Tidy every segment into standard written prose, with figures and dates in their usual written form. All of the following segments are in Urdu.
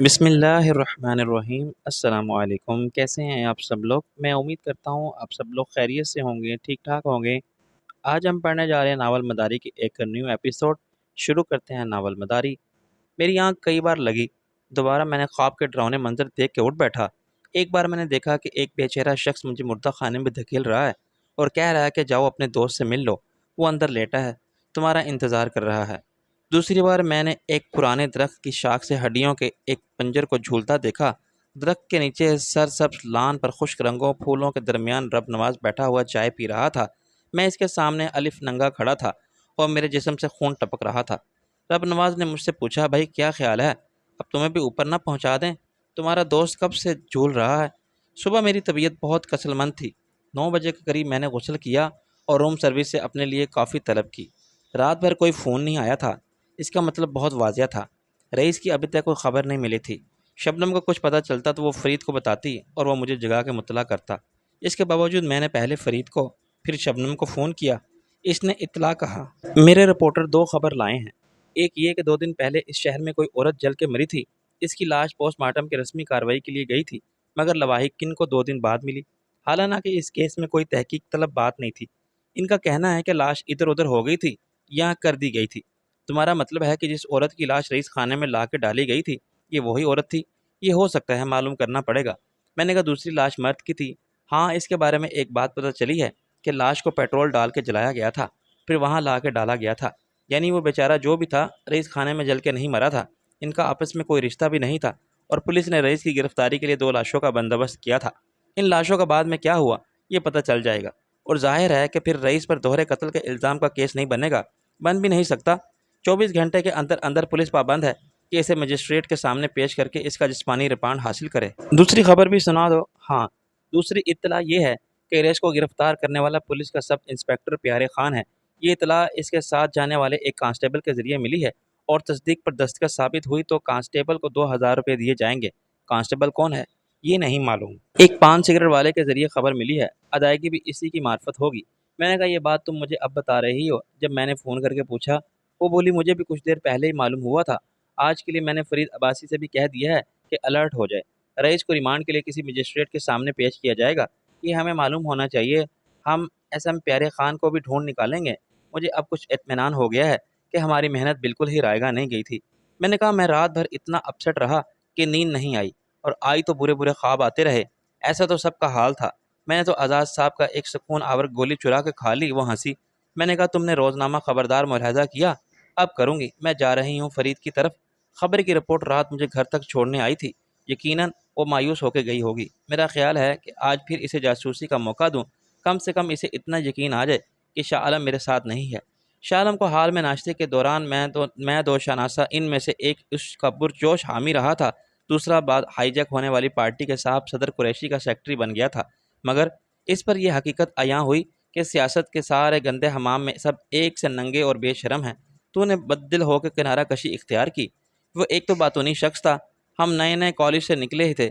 بسم اللہ الرحمن الرحیم۔ السلام علیکم، کیسے ہیں آپ سب لوگ؟ میں امید کرتا ہوں آپ سب لوگ خیریت سے ہوں گے، ٹھیک ٹھاک ہوں گے۔ آج ہم پڑھنے جا رہے ہیں ناول مداری کی ایک نیو ایپیسوڈ۔ شروع کرتے ہیں ناول مداری۔ میری آنکھ کئی بار لگی، دوبارہ میں نے خواب کے ڈراؤنے منظر دیکھ کے اٹھ بیٹھا۔ ایک بار میں نے دیکھا کہ ایک بے چہرہ شخص مجھے مردہ خانے میں دھکیل رہا ہے اور کہہ رہا ہے کہ جاؤ اپنے دوست سے مل لو، وہ اندر لیٹا ہے، تمہارا انتظار کر رہا ہے۔ دوسری بار میں نے ایک پرانے درخت کی شاخ سے ہڈیوں کے ایک پنجر کو جھولتا دیکھا۔ درخت کے نیچے سرسبز لان پر خشک رنگوں پھولوں کے درمیان رب نواز بیٹھا ہوا چائے پی رہا تھا۔ میں اس کے سامنے الف ننگا کھڑا تھا اور میرے جسم سے خون ٹپک رہا تھا۔ رب نواز نے مجھ سے پوچھا، بھائی کیا خیال ہے، اب تمہیں بھی اوپر نہ پہنچا دیں؟ تمہارا دوست کب سے جھول رہا ہے؟ صبح میری طبیعت بہت کسل مند تھی۔ 9 بجے کے قریب میں نے غسل کیا اور روم سروس سے اپنے لیے کافی طلب کی۔ رات بھر کوئی فون نہیں آیا تھا۔ اس کا مطلب بہت واضح تھا، رئیس کی ابھی تک کوئی خبر نہیں ملی تھی۔ شبنم کو کچھ پتہ چلتا تو وہ فرید کو بتاتی اور وہ مجھے جگا کے مطلع کرتا۔ اس کے باوجود میں نے پہلے فرید کو پھر شبنم کو فون کیا۔ اس نے اطلاع کہا۔ میرے رپورٹر 2 خبر لائے ہیں۔ ایک یہ کہ 2 دن پہلے اس شہر میں کوئی عورت جل کے مری تھی۔ اس کی لاش پوسٹ مارٹم کی رسمی کارروائی کے لیے گئی تھی، مگر لواحقین کو 2 دن بعد ملی۔ حالانکہ اس کیس میں کوئی تحقیق طلب بات نہیں تھی۔ ان کا کہنا ہے کہ لاش ادھر ادھر ہو گئی تھی یا کر دی گئی تھی۔ تمہارا مطلب ہے کہ جس عورت کی لاش رئیس خانے میں لا کے ڈالی گئی تھی یہ وہی عورت تھی؟ یہ ہو سکتا ہے، معلوم کرنا پڑے گا۔ میں نے کہا دوسری لاش مرد کی تھی؟ ہاں، اس کے بارے میں ایک بات پتہ چلی ہے کہ لاش کو پیٹرول ڈال کے جلایا گیا تھا، پھر وہاں لا کے ڈالا گیا تھا۔ یعنی وہ بیچارہ جو بھی تھا رئیس خانے میں جل کے نہیں مرا تھا۔ ان کا آپس میں کوئی رشتہ بھی نہیں تھا اور پولیس نے رئیس کی گرفتاری کے لیے 2 لاشوں کا بندوبست کیا تھا۔ ان لاشوں کا بعد میں کیا ہوا یہ پتہ چل جائے گا، اور ظاہر ہے کہ پھر رئیس پر دوہرے قتل کے الزام کا کیس نہیں بنے گا، بن بھی نہیں سکتا۔ 24 گھنٹے کے اندر اندر پولیس پابند ہے کہ اسے مجسٹریٹ کے سامنے پیش کر کے اس کا جسمانی ریمانڈ حاصل کرے۔ دوسری خبر بھی سنا دو۔ ہاں، دوسری اطلاع یہ ہے کہ ریس کو گرفتار کرنے والا پولیس کا سب انسپکٹر پیارے خان ہے۔ یہ اطلاع اس کے ساتھ جانے والے ایک کانسٹیبل کے ذریعے ملی ہے، اور تصدیق پر دستخط ثابت ہوئی تو کانسٹیبل کو 2000 روپے دیے جائیں گے۔ کانسٹیبل کون ہے یہ نہیں معلوم۔ ایک پان سگریٹ والے کے ذریعے خبر ملی ہے، ادائیگی بھی اسی کی معرفت ہوگی۔ میں نے کہا یہ بات تم مجھے اب بتا رہی ہو؟ جب میں نے فون کر کے پوچھا، وہ بولی مجھے بھی کچھ دیر پہلے ہی معلوم ہوا تھا۔ آج کے لیے میں نے فرید عباسی سے بھی کہہ دیا ہے کہ الرٹ ہو جائے، رئیس کو ریمانڈ کے لیے کسی مجسٹریٹ کے سامنے پیش کیا جائے گا۔ یہ ہمیں معلوم ہونا چاہیے، ہم ایس ایم پیارے خان کو بھی ڈھونڈ نکالیں گے۔ مجھے اب کچھ اطمینان ہو گیا ہے کہ ہماری محنت بالکل ہی رائگاں نہیں گئی تھی۔ میں نے کہا میں رات بھر اتنا اپسٹ رہا کہ نیند نہیں آئی، اور آئی تو برے برے خواب آتے رہے۔ ایسا تو سب کا حال تھا۔ میں نے تو آزاد صاحب کا ایک سکون آور گولی چرا کے کھا لی، وہ ہنسی۔ میں نے کہا تم نے روزنامہ خبردار ملاحظہ کیا؟ اب کروں گی، میں جا رہی ہوں فرید کی طرف۔ خبر کی رپورٹ رات مجھے گھر تک چھوڑنے آئی تھی، یقیناً وہ مایوس ہو کے گئی ہوگی۔ میرا خیال ہے کہ آج پھر اسے جاسوسی کا موقع دوں، کم سے کم اسے اتنا یقین آ جائے کہ شاہ عالم میرے ساتھ نہیں ہے۔ شاہ عالم کو حال میں ناشتے کے دوران میں دو شناسہ ان میں سے ایک اس کا پرجوش حامی رہا تھا، دوسرا بعد ہائی جیک ہونے والی پارٹی کے صاحب صدر قریشی کا سیکٹری بن گیا تھا۔ مگر اس پر یہ حقیقت عیاں ہوئی کہ سیاست کے سارے گندے حمام میں سب ایک سے ننگے اور بے شرم ہیں۔ تو نے بددل ہو کے کنارہ کشی اختیار کی۔ وہ ایک تو باتونی شخص تھا، ہم نئے نئے کالج سے نکلے ہی تھے،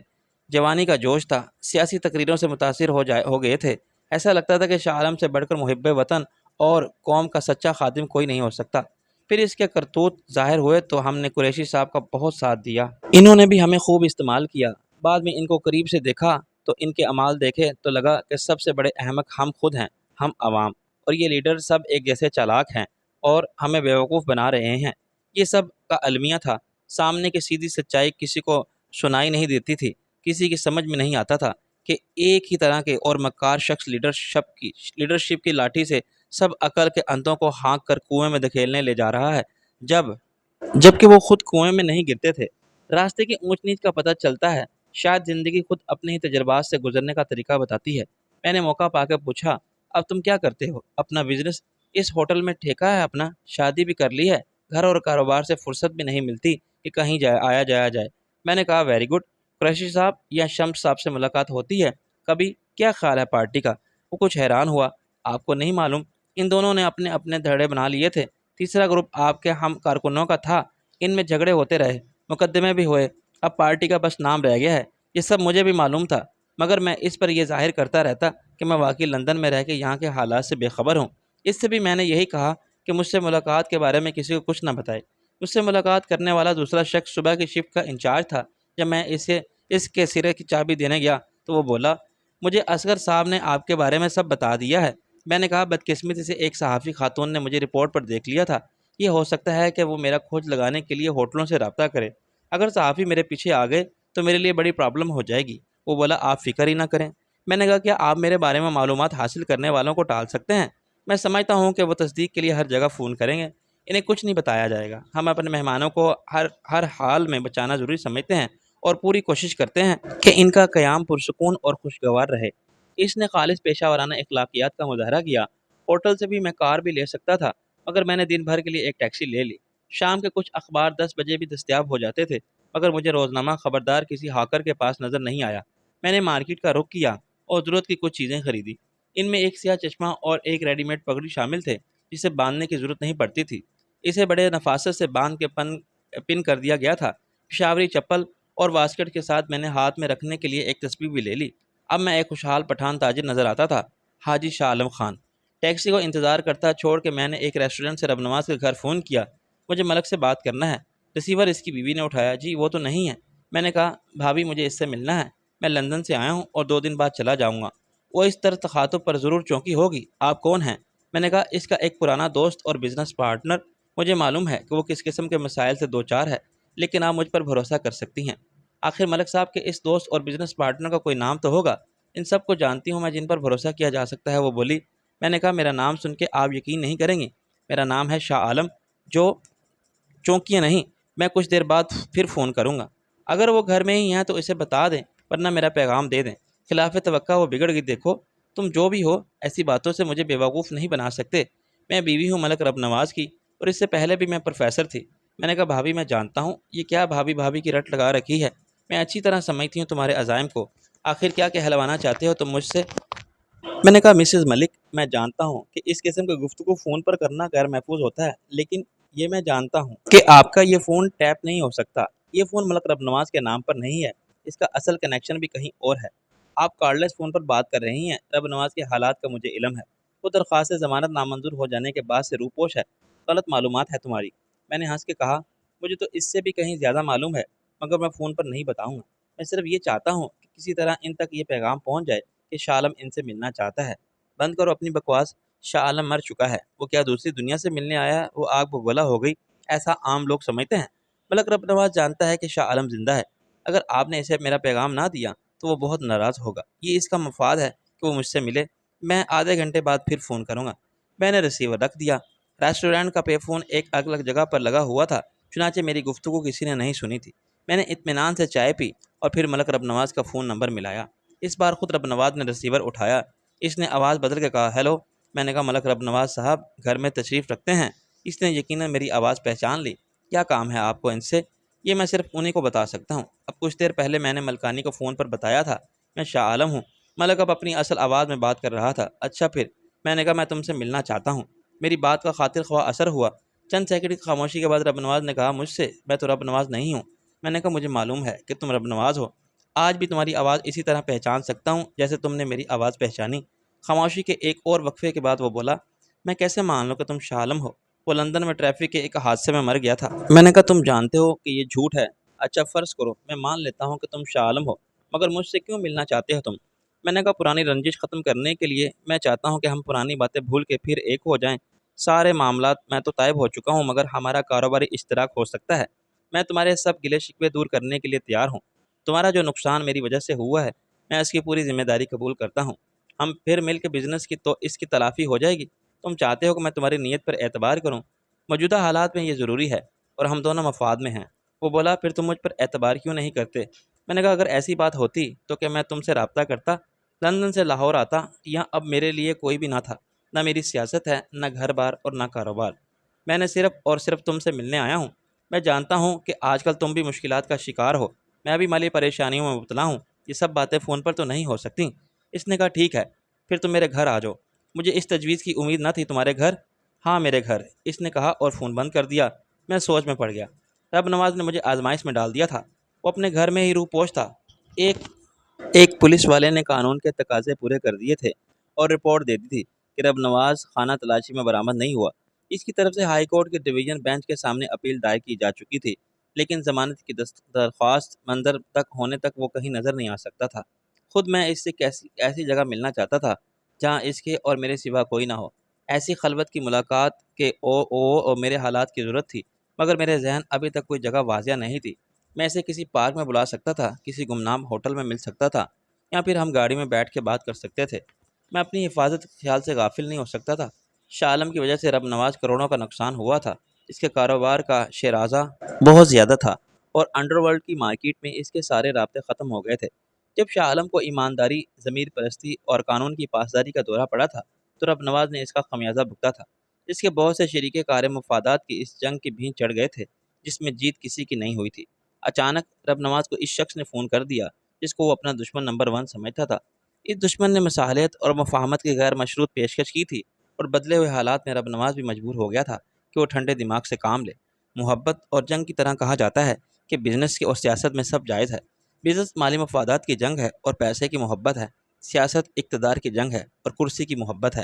جوانی کا جوش تھا، سیاسی تقریروں سے متاثر ہو گئے تھے۔ ایسا لگتا تھا کہ شاہ عالم سے بڑھ کر محب وطن اور قوم کا سچا خادم کوئی نہیں ہو سکتا۔ پھر اس کے کرتوت ظاہر ہوئے تو ہم نے قریشی صاحب کا بہت ساتھ دیا۔ انہوں نے بھی ہمیں خوب استعمال کیا۔ بعد میں ان کو قریب سے دیکھا تو ان کے اعمال دیکھے تو لگا کہ سب سے بڑے احمق ہم خود ہیں، ہم عوام، اور یہ لیڈر سب ایک جیسے چالاک ہیں اور ہمیں بیوقوف بنا رہے ہیں۔ یہ سب کا المیہ تھا۔ سامنے کی سیدھی سچائی کسی کو سنائی نہیں دیتی تھی، کسی کی سمجھ میں نہیں آتا تھا کہ ایک ہی طرح کے اور مکار شخص لیڈرشپ کی لاٹھی سے سب عقل کے اندھوں کو ہانک کر کنویں میں دھکیلنے لے جا رہا ہے، جبکہ وہ خود کنویں میں نہیں گرتے تھے۔ راستے کی اونچ نیچ کا پتہ چلتا ہے، شاید زندگی خود اپنے ہی تجربات سے گزرنے کا طریقہ بتاتی ہے۔ میں نے موقع پا کے پوچھا، اب تم کیا کرتے ہو؟ اپنا بزنس؟ اس ہوٹل میں ٹھیکہ ہے اپنا؟ شادی بھی کر لی ہے؟ گھر اور کاروبار سے فرصت بھی نہیں ملتی کہ کہیں آیا جایا جائے۔ میں نے کہا ویری گڈ، قریشی صاحب یا شمس صاحب سے ملاقات ہوتی ہے کبھی؟ کیا خیال ہے پارٹی کا؟ وہ کچھ حیران ہوا۔ آپ کو نہیں معلوم؟ ان دونوں نے اپنے اپنے دھڑے بنا لیے تھے، تیسرا گروپ آپ کے ہم کارکنوں کا تھا، ان میں جھگڑے ہوتے رہے، مقدمے بھی ہوئے، اب پارٹی کا بس نام رہ گیا ہے۔ یہ سب مجھے بھی معلوم تھا، مگر میں اس پر یہ ظاہر کرتا رہتا کہ میں واقعی لندن میں رہ کے یہاں کے حالات سے بے خبر ہوں۔ اس سے بھی میں نے یہی کہا کہ مجھ سے ملاقات کے بارے میں کسی کو کچھ نہ بتائے۔ مجھ سے ملاقات کرنے والا دوسرا شخص صبح کی شفٹ کا انچارج تھا، جب میں اس کے سرے کی چابی دینے گیا تو وہ بولا، مجھے اصغر صاحب نے آپ کے بارے میں سب بتا دیا ہے۔ میں نے کہا، بدقسمتی سے ایک صحافی خاتون نے مجھے رپورٹ پر دیکھ لیا تھا۔ یہ ہو سکتا ہے کہ وہ میرا کھوج لگانے کے لیے ہوٹلوں سے رابطہ کرے۔ اگر صحافی میرے پیچھے آ گئے تو میرے لیے بڑی پرابلم ہو جائے گی۔ وہ بولا، آپ فکر ہی نہ کریں۔ میں نے کہا، کیا آپ میرے بارے میں معلومات حاصل کرنے والوں کو ٹال سکتے ہیں؟ میں سمجھتا ہوں کہ وہ تصدیق کے لیے ہر جگہ فون کریں گے۔ انہیں کچھ نہیں بتایا جائے گا۔ ہم اپنے مہمانوں کو ہر حال میں بچانا ضروری سمجھتے ہیں اور پوری کوشش کرتے ہیں کہ ان کا قیام پرسکون اور خوشگوار رہے۔ اس نے خالص پیشہ ورانہ اخلاقیات کا مظاہرہ کیا۔ ہوٹل سے بھی میں کار بھی لے سکتا تھا، مگر میں نے دن بھر کے لیے ایک ٹیکسی لے لی۔ شام کے کچھ اخبار 10 بجے بھی دستیاب ہو جاتے تھے، مگر مجھے روزنامہ خبردار کسی ہاکر کے پاس نظر نہیں آیا۔ میں نے مارکیٹ کا رخ کیا اور ضرورت کی کچھ چیزیں خریدی۔ ان میں ایک سیاہ چشمہ اور ایک ریڈی میڈ پگڑی شامل تھے، جسے باندھنے کی ضرورت نہیں پڑتی تھی۔ اسے بڑے نفاست سے باندھ کے پن کر دیا گیا تھا۔ پشاوری چپل اور واسکٹ کے ساتھ میں نے ہاتھ میں رکھنے کے لیے ایک تسبیح بھی لے لی۔ اب میں ایک خوشحال پٹھان تاجر نظر آتا تھا، حاجی شاہ عالم خان۔ ٹیکسی کو انتظار کرتا چھوڑ کے میں نے ایک ریسٹورنٹ سے رب نواز کے گھر فون کیا۔ مجھے ملک سے بات کرنا ہے۔ ریسیور اس کی بیوی نے اٹھایا۔ جی وہ تو نہیں ہے۔ میں نے کہا، بھابھی مجھے اس سے ملنا ہے۔ میں لندن سے آیا ہوں اور 2 دن بعد چلا جاؤں گا۔ وہ اس طرح تخاطب پر ضرور چونکی ہوگی۔ آپ کون ہیں؟ میں نے کہا، اس کا ایک پرانا دوست اور بزنس پارٹنر۔ مجھے معلوم ہے کہ وہ کس قسم کے مسائل سے دوچار ہے، لیکن آپ مجھ پر بھروسہ کر سکتی ہیں۔ آخر ملک صاحب کے اس دوست اور بزنس پارٹنر کا کوئی نام تو ہوگا۔ ان سب کو جانتی ہوں میں جن پر بھروسہ کیا جا سکتا ہے، وہ بولی۔ میں نے کہا، میرا نام سن کے آپ یقین نہیں کریں گی۔ میرا نام ہے شاہ عالم۔ جو چونکیاں نہیں، میں کچھ دیر بعد پھر فون کروں گا۔ اگر وہ گھر میں ہی ہیں تو اسے بتا دیں، ورنہ میرا پیغام دے دیں۔ خلاف توقع وہ بگڑ گئی۔ دیکھو، تم جو بھی ہو، ایسی باتوں سے مجھے بیوقوف نہیں بنا سکتے۔ میں بیوی ہوں ملک رب نواز کی، اور اس سے پہلے بھی میں پروفیسر تھی۔ میں نے کہا، بھابھی میں جانتا ہوں یہ کیا بھابھی بھابھی کی رٹ لگا رکھی ہے۔ میں اچھی طرح سمجھتی ہوں تمہارے عزائم کو۔ آخر کیا کہلوانا چاہتے ہو تم مجھ سے؟ میں نے کہا، مسز ملک، میں جانتا ہوں کہ اس قسم کی گفتگو فون پر کرنا غیر محفوظ ہوتا ہے، لیکن یہ میں جانتا ہوں کہ آپ کا یہ فون ٹیپ نہیں ہو سکتا۔ یہ فون ملک رب نواز کے نام پر نہیں ہے۔ اس کا اصل کنیکشن بھی کہیں اور ہے۔ آپ کارڈلیس فون پر بات کر رہی ہیں۔ رب نواز کے حالات کا مجھے علم ہے۔ وہ درخواست ضمانت نامنظور ہو جانے کے بعد سے روپوش ہے۔ غلط معلومات ہے تمہاری۔ میں نے ہنس کے کہا، مجھے تو اس سے بھی کہیں زیادہ معلوم ہے، مگر میں فون پر نہیں بتاؤں گا۔ میں صرف یہ چاہتا ہوں کہ کسی طرح ان تک یہ پیغام پہنچ جائے کہ شاہ عالم ان سے ملنا چاہتا ہے۔ بند کرو اپنی بکواس۔ شاہ عالم مر چکا ہے۔ وہ کیا دوسری دنیا سے ملنے آیا ہے؟ وہ آگ بگولا ہو گئی، ایسا عام لوگ سمجھتے ہیں۔ ملک رب نواز جانتا ہے کہ شاہ عالم زندہ ہے۔ اگر آپ نے اسے میرا پیغام نہ دیا تو وہ بہت ناراض ہوگا۔ یہ اس کا مفاد ہے کہ وہ مجھ سے ملے۔ میں آدھے گھنٹے بعد پھر فون کروں گا۔ میں نے ریسیور رکھ دیا۔ ریسٹورنٹ کا پے فون ایک الگ جگہ پر لگا ہوا تھا، چنانچہ میری گفتگو کسی نے نہیں سنی تھی۔ میں نے اطمینان سے چائے پی اور پھر ملک رب نواز کا فون نمبر ملایا۔ اس بار خود رب نواز نے ریسیور اٹھایا۔ اس نے آواز بدل کے کہا، ہیلو۔ میں نے کہا، ملک رب نواز صاحب گھر میں تشریف رکھتے ہیں؟ اس نے یقیناً میری آواز پہچان لی۔ کیا کام ہے آپ کو ان سے؟ یہ میں صرف انہیں کو بتا سکتا ہوں۔ اب کچھ دیر پہلے میں نے ملکانی کو فون پر بتایا تھا میں شاہ عالم ہوں۔ ملک اب اپنی اصل آواز میں بات کر رہا تھا۔ اچھا پھر؟ میں نے کہا، میں تم سے ملنا چاہتا ہوں۔ میری بات کا خاطر خواہ اثر ہوا۔ چند سیکنڈ کی خاموشی کے بعد رب نواز نے کہا، مجھ سے؟ میں تو رب نواز نہیں ہوں۔ میں نے کہا، مجھے معلوم ہے کہ تم رب نواز ہو۔ آج بھی تمہاری آواز اسی طرح پہچان سکتا ہوں جیسے تم نے میری آواز پہچانی۔ خاموشی کے ایک اور وقفے کے بعد وہ بولا، میں کیسے مان لوں کہ تم شاہ عالم ہو؟ وہ لندن میں ٹریفک کے ایک حادثے میں مر گیا تھا۔ میں نے کہا، تم جانتے ہو کہ یہ جھوٹ ہے۔ اچھا فرض کرو میں مان لیتا ہوں کہ تم شاہ عالم ہو، مگر مجھ سے کیوں ملنا چاہتے ہو تم؟ میں نے کہا، پرانی رنجش ختم کرنے کے لیے میں چاہتا ہوں کہ ہم پرانی باتیں بھول کے پھر ایک ہو جائیں۔ سارے معاملات میں تو طائب ہو چکا ہوں، مگر ہمارا کاروباری اشتراک ہو سکتا ہے۔ میں تمہارے سب گلے شکوے دور کرنے کے لیے تیار ہوں۔ تمہارا جو نقصان میری وجہ سے ہوا ہے، میں اس کی پوری ذمہ داری قبول کرتا ہوں۔ ہم پھر مل کے بزنس کی تو اس کی تلافی ہو جائے گی۔ تم چاہتے ہو کہ میں تمہاری نیت پر اعتبار کروں۔ موجودہ حالات میں یہ ضروری ہے اور ہم دونوں مفاد میں ہیں۔ وہ بولا، پھر تم مجھ پر اعتبار کیوں نہیں کرتے؟ میں نے کہا، اگر ایسی بات ہوتی تو کہ میں تم سے رابطہ کرتا، لندن سے لاہور آتا۔ یہاں اب میرے لیے کوئی بھی نہ تھا، نہ میری سیاست ہے، نہ گھر بار اور نہ کاروبار۔ میں نے صرف اور صرف تم سے ملنے آیا ہوں۔ میں جانتا ہوں کہ آج کل تم بھی مشکلات کا شکار ہو، میں بھی مالی پریشانیوں میں مبتلا ہوں۔ یہ سب باتیں فون پر تو نہیں ہو سکتی۔ اس نے کہا، ٹھیک ہے، پھر تم میرے گھر آ جاؤ۔ مجھے اس تجویز کی امید نہ تھی۔ تمہارے گھر؟ ہاں میرے گھر، اس نے کہا اور فون بند کر دیا۔ میں سوچ میں پڑ گیا۔ رب نواز نے مجھے آزمائش میں ڈال دیا تھا۔ وہ اپنے گھر میں ہی روح پوش تھا۔ ایک ایک پولیس والے نے قانون کے تقاضے پورے کر دیے تھے اور رپورٹ دے دی تھی کہ رب نواز خانہ تلاشی میں برآمد نہیں ہوا۔ اس کی طرف سے ہائی کورٹ کے ڈویژن بینچ کے سامنے اپیل دائر کی جا چکی تھی، لیکن ضمانت کی درخواست منظر تک ہونے تک وہ کہیں نظر نہیں آ سکتا تھا۔ خود میں اس سے ایسی جگہ ملنا چاہتا تھا جہاں اس کے اور میرے سوا کوئی نہ ہو۔ ایسی خلوت کی ملاقات کے اور میرے حالات کی ضرورت تھی، مگر میرے ذہن ابھی تک کوئی جگہ واضح نہیں تھی۔ میں اسے کسی پارک میں بلا سکتا تھا، کسی گمنام ہوٹل میں مل سکتا تھا، یا پھر ہم گاڑی میں بیٹھ کے بات کر سکتے تھے۔ میں اپنی حفاظت کے خیال سے غافل نہیں ہو سکتا تھا۔ شاہ عالم کی وجہ سے رب نواز کروڑوں کا نقصان ہوا تھا۔ اس کے کاروبار کا شیرازہ بہت زیادہ تھا اور انڈر ورلڈ کی مارکیٹ میں اس کے سارے رابطے ختم ہو گئے تھے۔ جب شاہ عالم کو ایمانداری، ضمیر پرستی اور قانون کی پاسداری کا دورہ پڑا تھا تو رب نواز نے اس کا خمیازہ بھگتا تھا۔ اس کے بہت سے شریک کار مفادات کی اس جنگ کی بھینچ چڑھ گئے تھے جس میں جیت کسی کی نہیں ہوئی تھی۔ اچانک رب نواز کو اس شخص نے فون کر دیا جس کو وہ اپنا دشمن نمبر 1 سمجھتا تھا۔ اس دشمن نے مصالحت اور مفاہمت کی غیر مشروط پیشکش کی تھی، اور بدلے ہوئے حالات میں رب نواز بھی مجبور ہو گیا تھا کہ وہ ٹھنڈے دماغ سے کام لے۔ محبت اور جنگ کی طرح کہا جاتا ہے کہ بزنس کی اور سیاست میں سب جائز ہے۔ بزنس مالی مفادات کی جنگ ہے اور پیسے کی محبت ہے۔ سیاست اقتدار کی جنگ ہے اور کرسی کی محبت ہے۔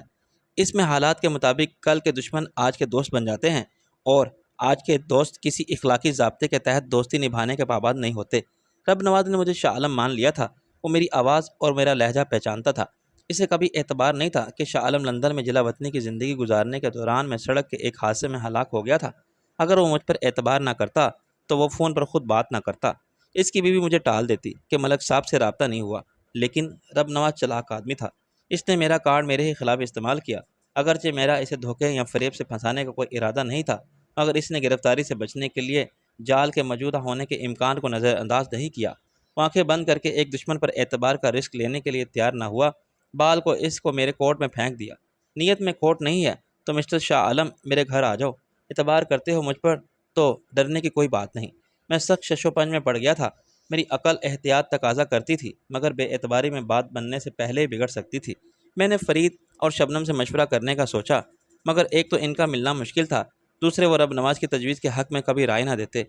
اس میں حالات کے مطابق کل کے دشمن آج کے دوست بن جاتے ہیں، اور آج کے دوست کسی اخلاقی ضابطے کے تحت دوستی نبھانے کے پابند نہیں ہوتے۔ رب نواز نے مجھے شاہ عالم مان لیا تھا۔ وہ میری آواز اور میرا لہجہ پہچانتا تھا۔ اسے کبھی اعتبار نہیں تھا کہ شاہ عالم لندن میں جلا وطنی کی زندگی گزارنے کے دوران میں سڑک کے ایک حادثے میں ہلاک ہو گیا تھا۔ اگر وہ مجھ پر اعتبار نہ کرتا تو وہ فون پر خود بات نہ کرتا۔ اس کی بیوی مجھے ٹال دیتی کہ ملک صاحب سے رابطہ نہیں ہوا، لیکن رب نواز چلاک آدمی تھا۔ اس نے میرا کارڈ میرے ہی خلاف استعمال کیا، اگرچہ میرا اسے دھوکے یا فریب سے پھنسانے کا کوئی ارادہ نہیں تھا، مگر اس نے گرفتاری سے بچنے کے لیے جال کے موجودہ ہونے کے امکان کو نظر انداز نہیں کیا۔ آنکھیں بند کر کے ایک دشمن پر اعتبار کا رسک لینے کے لیے تیار نہ ہوا، بال کو اس کو میرے کوٹ میں پھینک دیا۔ نیت میں کھوٹ نہیں ہے تو مسٹر شاہ عالم میرے گھر آ جاؤ، اعتبار کرتے ہو مجھ پر تو ڈرنے کی کوئی بات نہیں۔ میں سخت شش و پنج میں پڑ گیا تھا۔ میری عقل احتیاط تقاضا کرتی تھی، مگر بے اعتباری میں بات بننے سے پہلے ہی بگڑ سکتی تھی۔ میں نے فرید اور شبنم سے مشورہ کرنے کا سوچا، مگر ایک تو ان کا ملنا مشکل تھا، دوسرے وہ رب نواز کی تجویز کے حق میں کبھی رائے نہ دیتے۔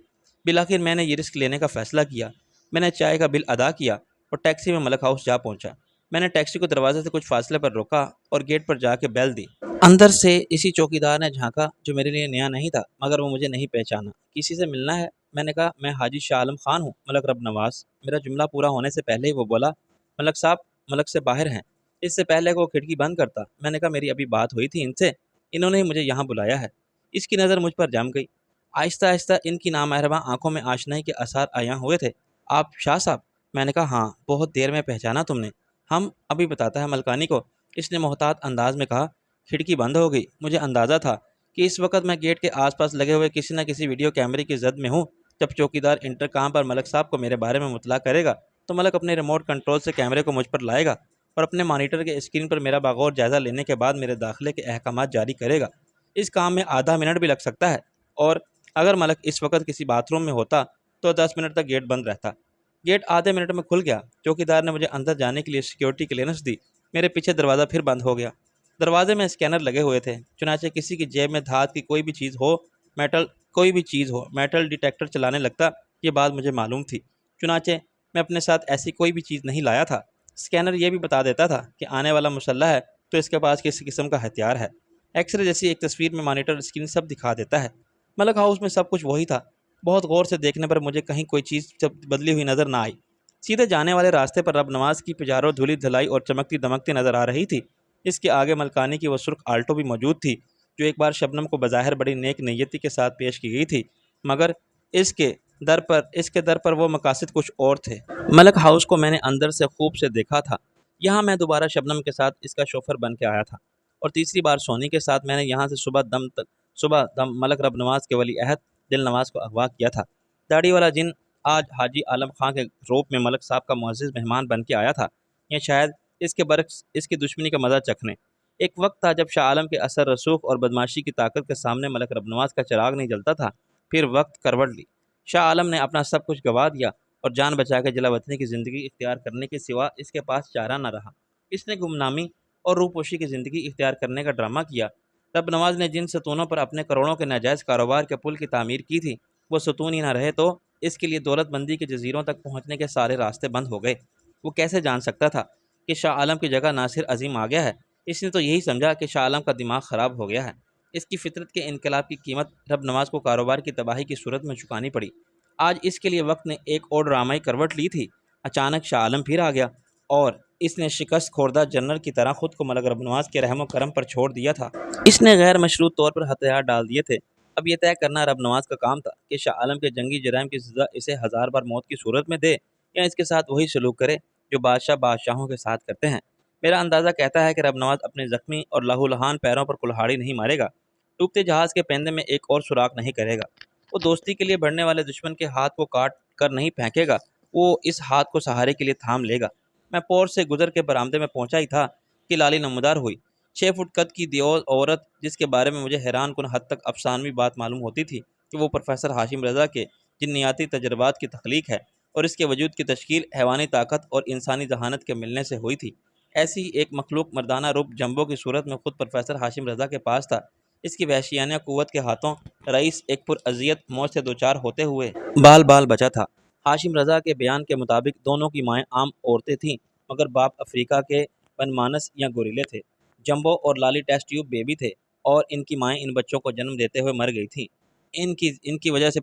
بالآخر میں نے یہ رسک لینے کا فیصلہ کیا۔ میں نے چائے کا بل ادا کیا اور ٹیکسی میں ملک ہاؤس جا پہنچا۔ میں نے ٹیکسی کو دروازے سے کچھ فاصلے پر روکا اور گیٹ پر جا کے بیل دی۔ اندر سے اسی چوکیدار نے جھانکا جو میرے لیے نیا نہیں تھا، مگر وہ مجھے نہیں پہچانا۔ کسی سے ملنا ہے؟ میں نے کہا، میں حاجی شاہ عالم خان ہوں، ملک رب نواز۔ میرا جملہ پورا ہونے سے پہلے ہی وہ بولا، ملک صاحب ملک سے باہر ہیں۔ اس سے پہلے کہ وہ کھڑکی بند کرتا، میں نے کہا، میری ابھی بات ہوئی تھی ان سے، انہوں نے ہی مجھے یہاں بلایا ہے۔ اس کی نظر مجھ پر جم گئی۔ آہستہ آہستہ ان کی نامہرباں آنکھوں میں آشنائی کے آثار عیاں ہوئے تھے۔ آپ شاہ صاحب؟ میں نے کہا، ہاں، بہت دیر میں پہچانا تم نے۔ ہم ابھی بتاتا ہے ملکانی کو، اس نے محتاط انداز میں کہا۔ کھڑکی بند ہو گئی۔ مجھے اندازہ تھا کہ اس وقت میں گیٹ کے آس پاس لگے ہوئے کسی نہ کسی ویڈیو کیمرے کی زد میں ہوں۔ جب چوکیدار انٹرکام پر ملک صاحب کو میرے بارے میں مطلع کرے گا تو ملک اپنے ریموٹ کنٹرول سے کیمرے کو مجھ پر لائے گا اور اپنے مانیٹر کے اسکرین پر میرا باغور جائزہ لینے کے بعد میرے داخلے کے احکامات جاری کرے گا۔ اس کام میں آدھا منٹ بھی لگ سکتا ہے، اور اگر ملک اس وقت کسی باتھ روم میں ہوتا تو 10 منٹ تک گیٹ بند رہتا۔ گیٹ آدھے منٹ میں کھل گیا۔ چوکیدار نے مجھے اندر جانے کے لیے سیکیورٹی کلیئرنس دی۔ میرے پیچھے دروازہ پھر بند ہو گیا۔ دروازے میں اسکینر لگے ہوئے تھے، چنانچہ کسی کی جیب میں دھات کی کوئی بھی چیز ہو، میٹل ڈیٹیکٹر چلانے لگتا۔ یہ بات مجھے معلوم تھی، چنانچہ میں اپنے ساتھ ایسی کوئی بھی چیز نہیں لایا تھا۔ اسکینر یہ بھی بتا دیتا تھا کہ آنے والا مسلح ہے تو اس کے پاس کسی قسم کا ہتھیار ہے۔ ایکس رے جیسی ایک تصویر میں مانیٹر اسکرین سب دکھا دیتا ہے۔ ملک ہاؤس میں سب کچھ وہی تھا۔ بہت غور سے دیکھنے پر مجھے کہیں کوئی چیز بدلی ہوئی نظر نہ آئی۔ سیدھے جانے والے راستے پر رب نواز کی پجاروں دھلی دھلائی اور چمکتی دمکتی نظر آ رہی تھی۔ اس کے آگے ملکانی کی وہ سرخ آلٹو بھی موجود تھی جو ایک بار شبنم کو بظاہر بڑی نیک نیتی کے ساتھ پیش کی گئی تھی، مگر اس کے در پر وہ مقاصد کچھ اور تھے۔ ملک ہاؤس کو میں نے اندر سے خوب سے دیکھا تھا۔ یہاں میں دوبارہ شبنم کے ساتھ اس کا شوفر بن کے آیا تھا، اور تیسری بار سونی کے ساتھ میں نے یہاں سے صبح دم ملک رب نواز کے ولی عہد دل نواز کو اغوا کیا تھا۔ داڑھی والا جن آج حاجی عالم خان کے روپ میں ملک صاحب کا معزز مہمان بن کے آیا تھا، یا شاید اس کے برعکس اس کی دشمنی کا مزہ چکھنے۔ ایک وقت تھا جب شاہ عالم کے اثر رسوخ اور بدماشی کی طاقت کے سامنے ملک رب نواز کا چراغ نہیں جلتا تھا۔ پھر وقت کروٹ لی۔ شاہ عالم نے اپنا سب کچھ گوا دیا اور جان بچا کے جلا وطنی کی زندگی اختیار کرنے کے سوا اس کے پاس چارہ نہ رہا۔ اس نے گمنامی اور روپوشی کی زندگی اختیار کرنے کا ڈرامہ کیا۔ رب نواز نے جن ستونوں پر اپنے کروڑوں کے ناجائز کاروبار کے پل کی تعمیر کی تھی، وہ ستون ہی نہ رہے تو اس کے لیے دولت مندی کے جزیروں تک پہنچنے کے سارے راستے بند ہو گئے۔ وہ کیسے جان سکتا تھا کہ شاہ عالم کی جگہ ناصر عظیم آ گیا ہے؟ اس نے تو یہی سمجھا کہ شاہ عالم کا دماغ خراب ہو گیا ہے۔ اس کی فطرت کے انقلاب کی قیمت رب نواز کو کاروبار کی تباہی کی صورت میں چکانی پڑی۔ آج اس کے لیے وقت نے ایک اور ڈرامائی کروٹ لی تھی۔ اچانک شاہ عالم پھر آ گیا اور اس نے شکست خوردہ جنرل کی طرح خود کو ملک رب نواز کے رحم و کرم پر چھوڑ دیا تھا۔ اس نے غیر مشروط طور پر ہتھیار ڈال دیے تھے۔ اب یہ طے کرنا رب نواز کا کام تھا کہ شاہ عالم کے جنگی جرائم کی سزا اسے 1000 بار موت کی صورت میں دے یا اس کے ساتھ وہی سلوک کرے جو بادشاہوں کے ساتھ کرتے ہیں۔ میرا اندازہ کہتا ہے کہ رب نواز اپنے زخمی اور لہو لہان پیروں پر کلہاڑی نہیں مارے گا، ڈوبتے جہاز کے پیندے میں ایک اور سوراخ نہیں کرے گا۔ وہ دوستی کے لیے بڑھنے والے دشمن کے ہاتھ کو کاٹ کر نہیں پھینکے گا، وہ اس ہاتھ کو سہارے کے لیے تھام لے گا۔ میں پور سے گزر کے برآمدے میں پہنچا ہی تھا کہ لالی نمودار ہوئی۔ 6 فٹ قد کی دیول عورت، جس کے بارے میں مجھے حیران کن حد تک افسانوی بات معلوم ہوتی تھی کہ وہ پروفیسر ہاشم رضا کے جنیاتی تجربات کی تخلیق ہے اور اس کے وجود کی تشکیل حیوانی طاقت اور انسانی ذہانت کے ملنے سے ہوئی تھی، ایسی ہی ایک مخلوق مردانہ روپ جمبو کی صورت میں خود پروفیسر ہاشم رضا کے پاس تھا۔ اس کی وحشیانہ قوت کے ہاتھوں رئیس ایک پر اذیت موت سے دوچار ہوتے ہوئے بال بال بچا تھا۔ ہاشم رضا کے بیان کے مطابق دونوں کی مائیں عام عورتیں تھیں، مگر باپ افریقہ کے بن مانس یا گوریلے تھے۔ جمبو اور لالی ٹیسٹ ٹیوب بیبی تھے اور ان کی مائیں ان بچوں کو جنم دیتے ہوئے مر گئی تھیں۔ ان کی وجہ سے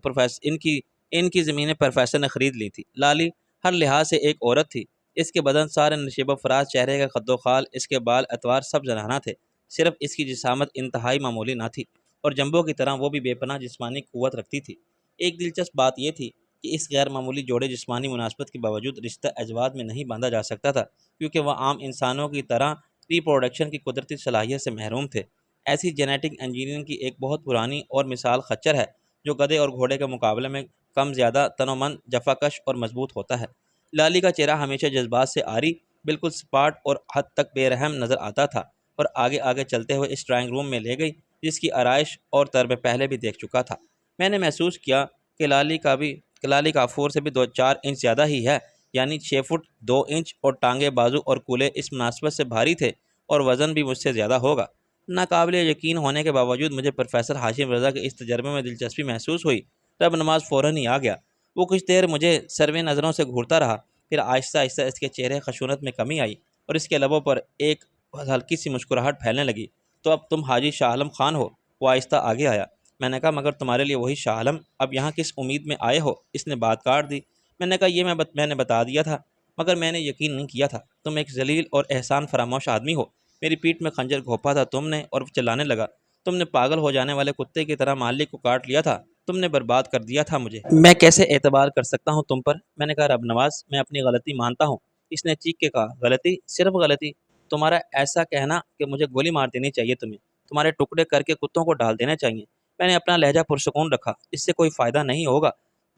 ان کی زمینیں پروفیسر نے خرید لی تھی۔ لالی ہر لحاظ سے ایک عورت تھی۔ اس کے بدن سارے نشیب و فراز، چہرے کا خد و خال، اس کے بال اتوار سب زنانہ تھے، صرف اس کی جسامت انتہائی معمولی نہ تھی، اور جمبو کی طرح وہ بھی بے پناہ جسمانی قوت رکھتی تھی۔ ایک دلچسپ بات یہ تھی کہ اس غیر معمولی جوڑے جسمانی مناسبت کے باوجود رشتہ اجواد میں نہیں باندھا جا سکتا تھا، کیونکہ وہ عام انسانوں کی طرح ری پروڈکشن کی قدرتی صلاحیت سے محروم تھے۔ ایسی جینیٹک انجینئرنگ کی ایک بہت پرانی اور مثال خچر ہے، جو گدھے اور گھوڑے کے مقابلے میں کم زیادہ تنومند، جفاکش اور مضبوط ہوتا ہے۔ لالی کا چہرہ ہمیشہ جذبات سے عاری، بالکل سپاٹ اور حد تک بے رحم نظر آتا تھا، اور آگے آگے چلتے ہوئے اس ڈرائنگ روم میں لے گئی جس کی آرائش اور طرز پہلے بھی دیکھ چکا تھا۔ میں نے محسوس کیا کہ لالی کا افور سے بھی 2-4 انچ زیادہ ہی ہے، یعنی 6 فٹ 2 انچ، اور ٹانگیں، بازو اور کولے اس مناسبت سے بھاری تھے اور وزن بھی مجھ سے زیادہ ہوگا۔ ناقابل یقین ہونے کے باوجود مجھے پروفیسر ہاشم رضا کے اس تجربے میں دلچسپی محسوس ہوئی۔ رب نواز فوراً ہی آ گیا۔ وہ کچھ دیر مجھے سروے نظروں سے گھورتا رہا، پھر آہستہ آہستہ اس کے چہرے خشونت میں کمی آئی اور اس کے لبوں پر ایک ہلکی سی مسکراہٹ پھیلنے لگی۔ تو اب تم حاجی شاہ عالم خان ہو؟ وہ آہستہ آگے آیا۔ میں نے کہا مگر تمہارے لیے وہی شاہ عالم، اب یہاں کس امید میں آئے ہو؟ اس نے بات کاٹ دی۔ میں نے کہا یہ میں نے بتا دیا تھا، مگر میں نے یقین نہیں کیا تھا۔ تم ایک ذلیل اور احسان فراموش آدمی ہو۔ میری پیٹھ میں خنجر گھونپا تھا تم نے اور چلانے لگا۔ تم نے پاگل ہو جانے والے کتے کی طرح مالک کو کاٹ لیا تھا۔ تم نے برباد کر دیا تھا مجھے۔ میں کیسے اعتبار کر سکتا ہوں تم پر؟ میں نے کہا رب نواز، میں اپنی غلطی مانتا ہوں۔ اس نے چیخ کے کہا غلطی؟ صرف غلطی؟ تمہارا ایسا کہنا کہ مجھے گولی مار دینی چاہیے، تمہارے ٹکڑے کر کے کتوں کو ڈال دینا چاہیے۔ میں نے اپنا لہجہ پرسکون رکھا۔ اس سے کوئی فائدہ نہیں ہوگا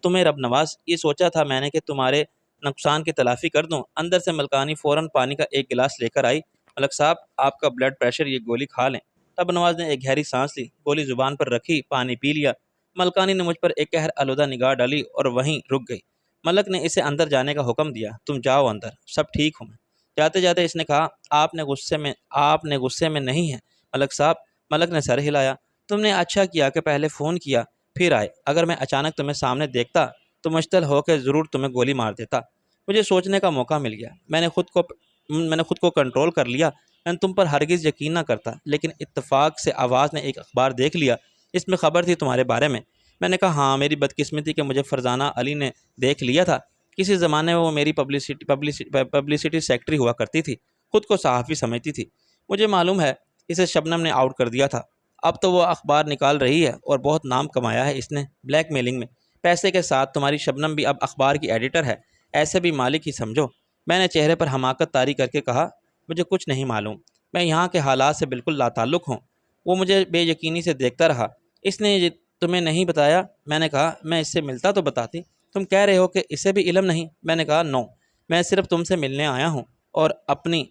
تمہیں رب نواز۔ یہ سوچا تھا میں نے کہ تمہارے نقصان کی تلافی کر دوں۔ اندر سے ملکانی فوراً پانی کا ایک گلاس لے کر آئی۔ ملک صاحب، آپ کا بلڈ پریشر، یہ گولی کھا لیں۔ رب نواز نے ایک گہری سانس لی، گولی زبان پر رکھی، پانی پی لیا۔ ملکانی نے مجھ پر ایک قہر آلودہ نگاہ ڈالی اور وہیں رک گئی۔ ملک نے اسے اندر جانے کا حکم دیا۔ تم جاؤ اندر، سب ٹھیک ہوں میں۔ جاتے جاتے اس نے کہا آپ نے غصے میں نہیں ہیں ملک صاحب؟ ملک نے سر ہلایا۔ تم نے اچھا کیا کہ پہلے فون کیا پھر آئے۔ اگر میں اچانک تمہیں سامنے دیکھتا تو مشتعل ہو کے ضرور تمہیں گولی مار دیتا۔ مجھے سوچنے کا موقع مل گیا۔ میں نے خود کو کنٹرول کر لیا۔ میں تم پر ہرگز یقین نہ کرتا، لیکن اتفاق سے آواز نے ایک اخبار دیکھ لیا، اس میں خبر تھی تمہارے بارے میں۔ میں نے کہا ہاں، میری بدقسمتی کہ مجھے فرزانہ علی نے دیکھ لیا تھا۔ کسی زمانے میں وہ میری پبلسٹی سیکرٹری ہوا کرتی تھی، خود کو صحافی سمجھتی تھی۔ مجھے معلوم ہے اسے شبنم نے آؤٹ کر دیا تھا۔ اب تو وہ اخبار نکال رہی ہے اور بہت نام کمایا ہے اس نے بلیک میلنگ میں، پیسے کے ساتھ۔ تمہاری شبنم بھی اب اخبار کی ایڈیٹر ہے، ایسے بھی مالک ہی سمجھو۔ میں نے چہرے پر حماقت طاری کر کے کہا مجھے کچھ نہیں معلوم، میں یہاں کے حالات سے بالکل لاتعلق ہوں۔ وہ مجھے بے یقینی سے دیکھتا رہا۔ اس نے یہ تمہیں نہیں بتایا؟ میں نے کہا میں اس سے ملتا تو بتاتی۔ تم کہہ رہے ہو کہ اسے بھی علم نہیں؟ میں نے کہا نو، میں صرف تم سے ملنے آیا ہوں اور اپنی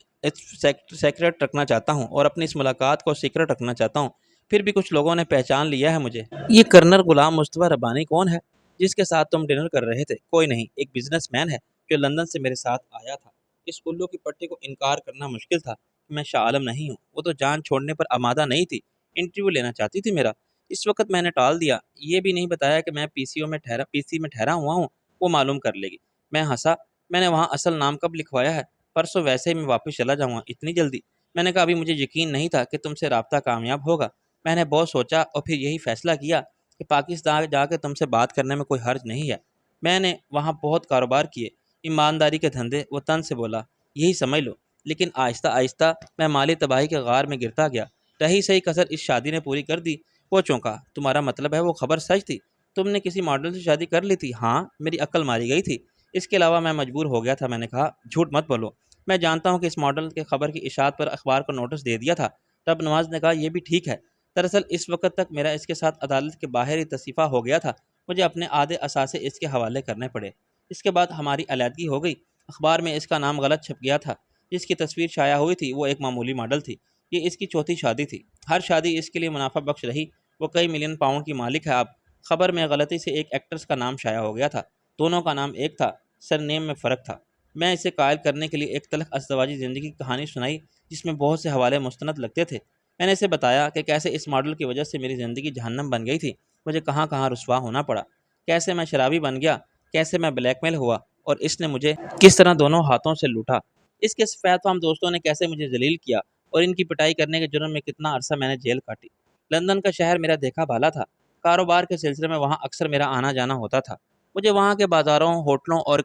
سیکرٹ رکھنا چاہتا ہوں، اور اپنی اس ملاقات کو سیکرٹ رکھنا چاہتا ہوں۔ پھر بھی کچھ لوگوں نے پہچان لیا ہے مجھے۔ یہ کرنل غلام مصطفیٰ ربانی کون ہے جس کے ساتھ تم ڈنر کر رہے تھے؟ کوئی نہیں، ایک بزنس مین ہے جو لندن سے میرے ساتھ آیا تھا۔ اس الو کی پٹی کو انکار کرنا مشکل تھا کہ میں شاہ عالم نہیں ہوں۔ وہ تو جان چھوڑنے پر آمادہ نہیں تھی، انٹرویو لینا چاہتی تھی میرا۔ اس وقت میں نے ٹال دیا، یہ بھی نہیں بتایا کہ میں پی سی میں ٹھہرا ہوا ہوں، وہ معلوم کر لے گی۔ میں ہنسا۔ میں نے وہاں اصل نام کب لکھوایا ہے؟ پرسوں، ویسے ہی میں واپس چلا جاؤں گا، اتنی جلدی؟ میں نے کہا ابھی مجھے یقین نہیں تھا کہ تم سے رابطہ کامیاب ہوگا۔ میں نے بہت سوچا اور پھر یہی فیصلہ کیا کہ پاکستان جا کے تم سے بات کرنے میں کوئی حرج نہیں ہے۔ میں نے وہاں بہت کاروبار کیے، ایمانداری کے دھندے۔ وہ تن سے بولا، یہی سمجھ لو۔ لیکن آہستہ آہستہ میں مالی تباہی کے غار میں گرتا گیا۔ رہی صحیح کسر اس شادی نے پوری کر دی۔ وہ چونکا، تمہارا مطلب ہے وہ خبر سچ تھی؟ تم نے کسی ماڈل سے شادی کر لی تھی؟ ہاں، میری عقل ماری گئی تھی، اس کے علاوہ میں مجبور ہو گیا تھا۔ میں نے کہا، جھوٹ مت بولو، میں جانتا ہوں کہ اس ماڈل کے خبر کی اشاعت پر اخبار کو نوٹس دے دیا تھا۔ رب نواز نے کہا، یہ بھی ٹھیک ہے۔ دراصل اس وقت تک میرا اس کے ساتھ عدالت کے باہر ہی تصفیہ ہو گیا تھا، مجھے اپنے آدھے اثاثے اس کے حوالے کرنے پڑے۔ اس کے بعد ہماری علیحدگی ہو گئی، اخبار میں اس کا نام غلط چھپ گیا تھا، جس کی تصویر شائع ہوئی تھی وہ ایک معمولی ماڈل تھی۔ یہ اس کی چوتھی شادی تھی، ہر شادی اس کے لیے منافع بخش رہی۔ وہ کئی ملین پاؤنڈ کی مالک ہے اب۔ خبر میں غلطی سے ایک ایکٹرس کا نام شائع ہو گیا تھا، دونوں کا نام ایک تھا، سر نیم میں فرق تھا۔ میں اسے قائل کرنے کے لیے ایک تلخ ازدواجی زندگی کی کہانی سنائی، جس میں بہت سے حوالے مستند لگتے تھے۔ میں نے اسے بتایا کہ کیسے اس ماڈل کی وجہ سے میری زندگی جہنم بن گئی تھی، مجھے کہاں کہاں رسوا ہونا پڑا، کیسے میں شرابی بن گیا، کیسے میں بلیک میل ہوا، اور اس نے مجھے کس طرح دونوں ہاتھوں سے لوٹا۔ اس کے سفید فام دوستوں نے کیسے مجھے ذلیل کیا، اور ان کی پٹائی کرنے کے جرم میں کتنا عرصہ میں نے جیل کاٹی۔ لندن کا شہر میرا دیکھا بھالا تھا، کاروبار کے سلسلے میں وہاں اکثر میرا آنا جانا ہوتا تھا۔ مجھے وہاں کے بازاروں، ہوٹلوں اور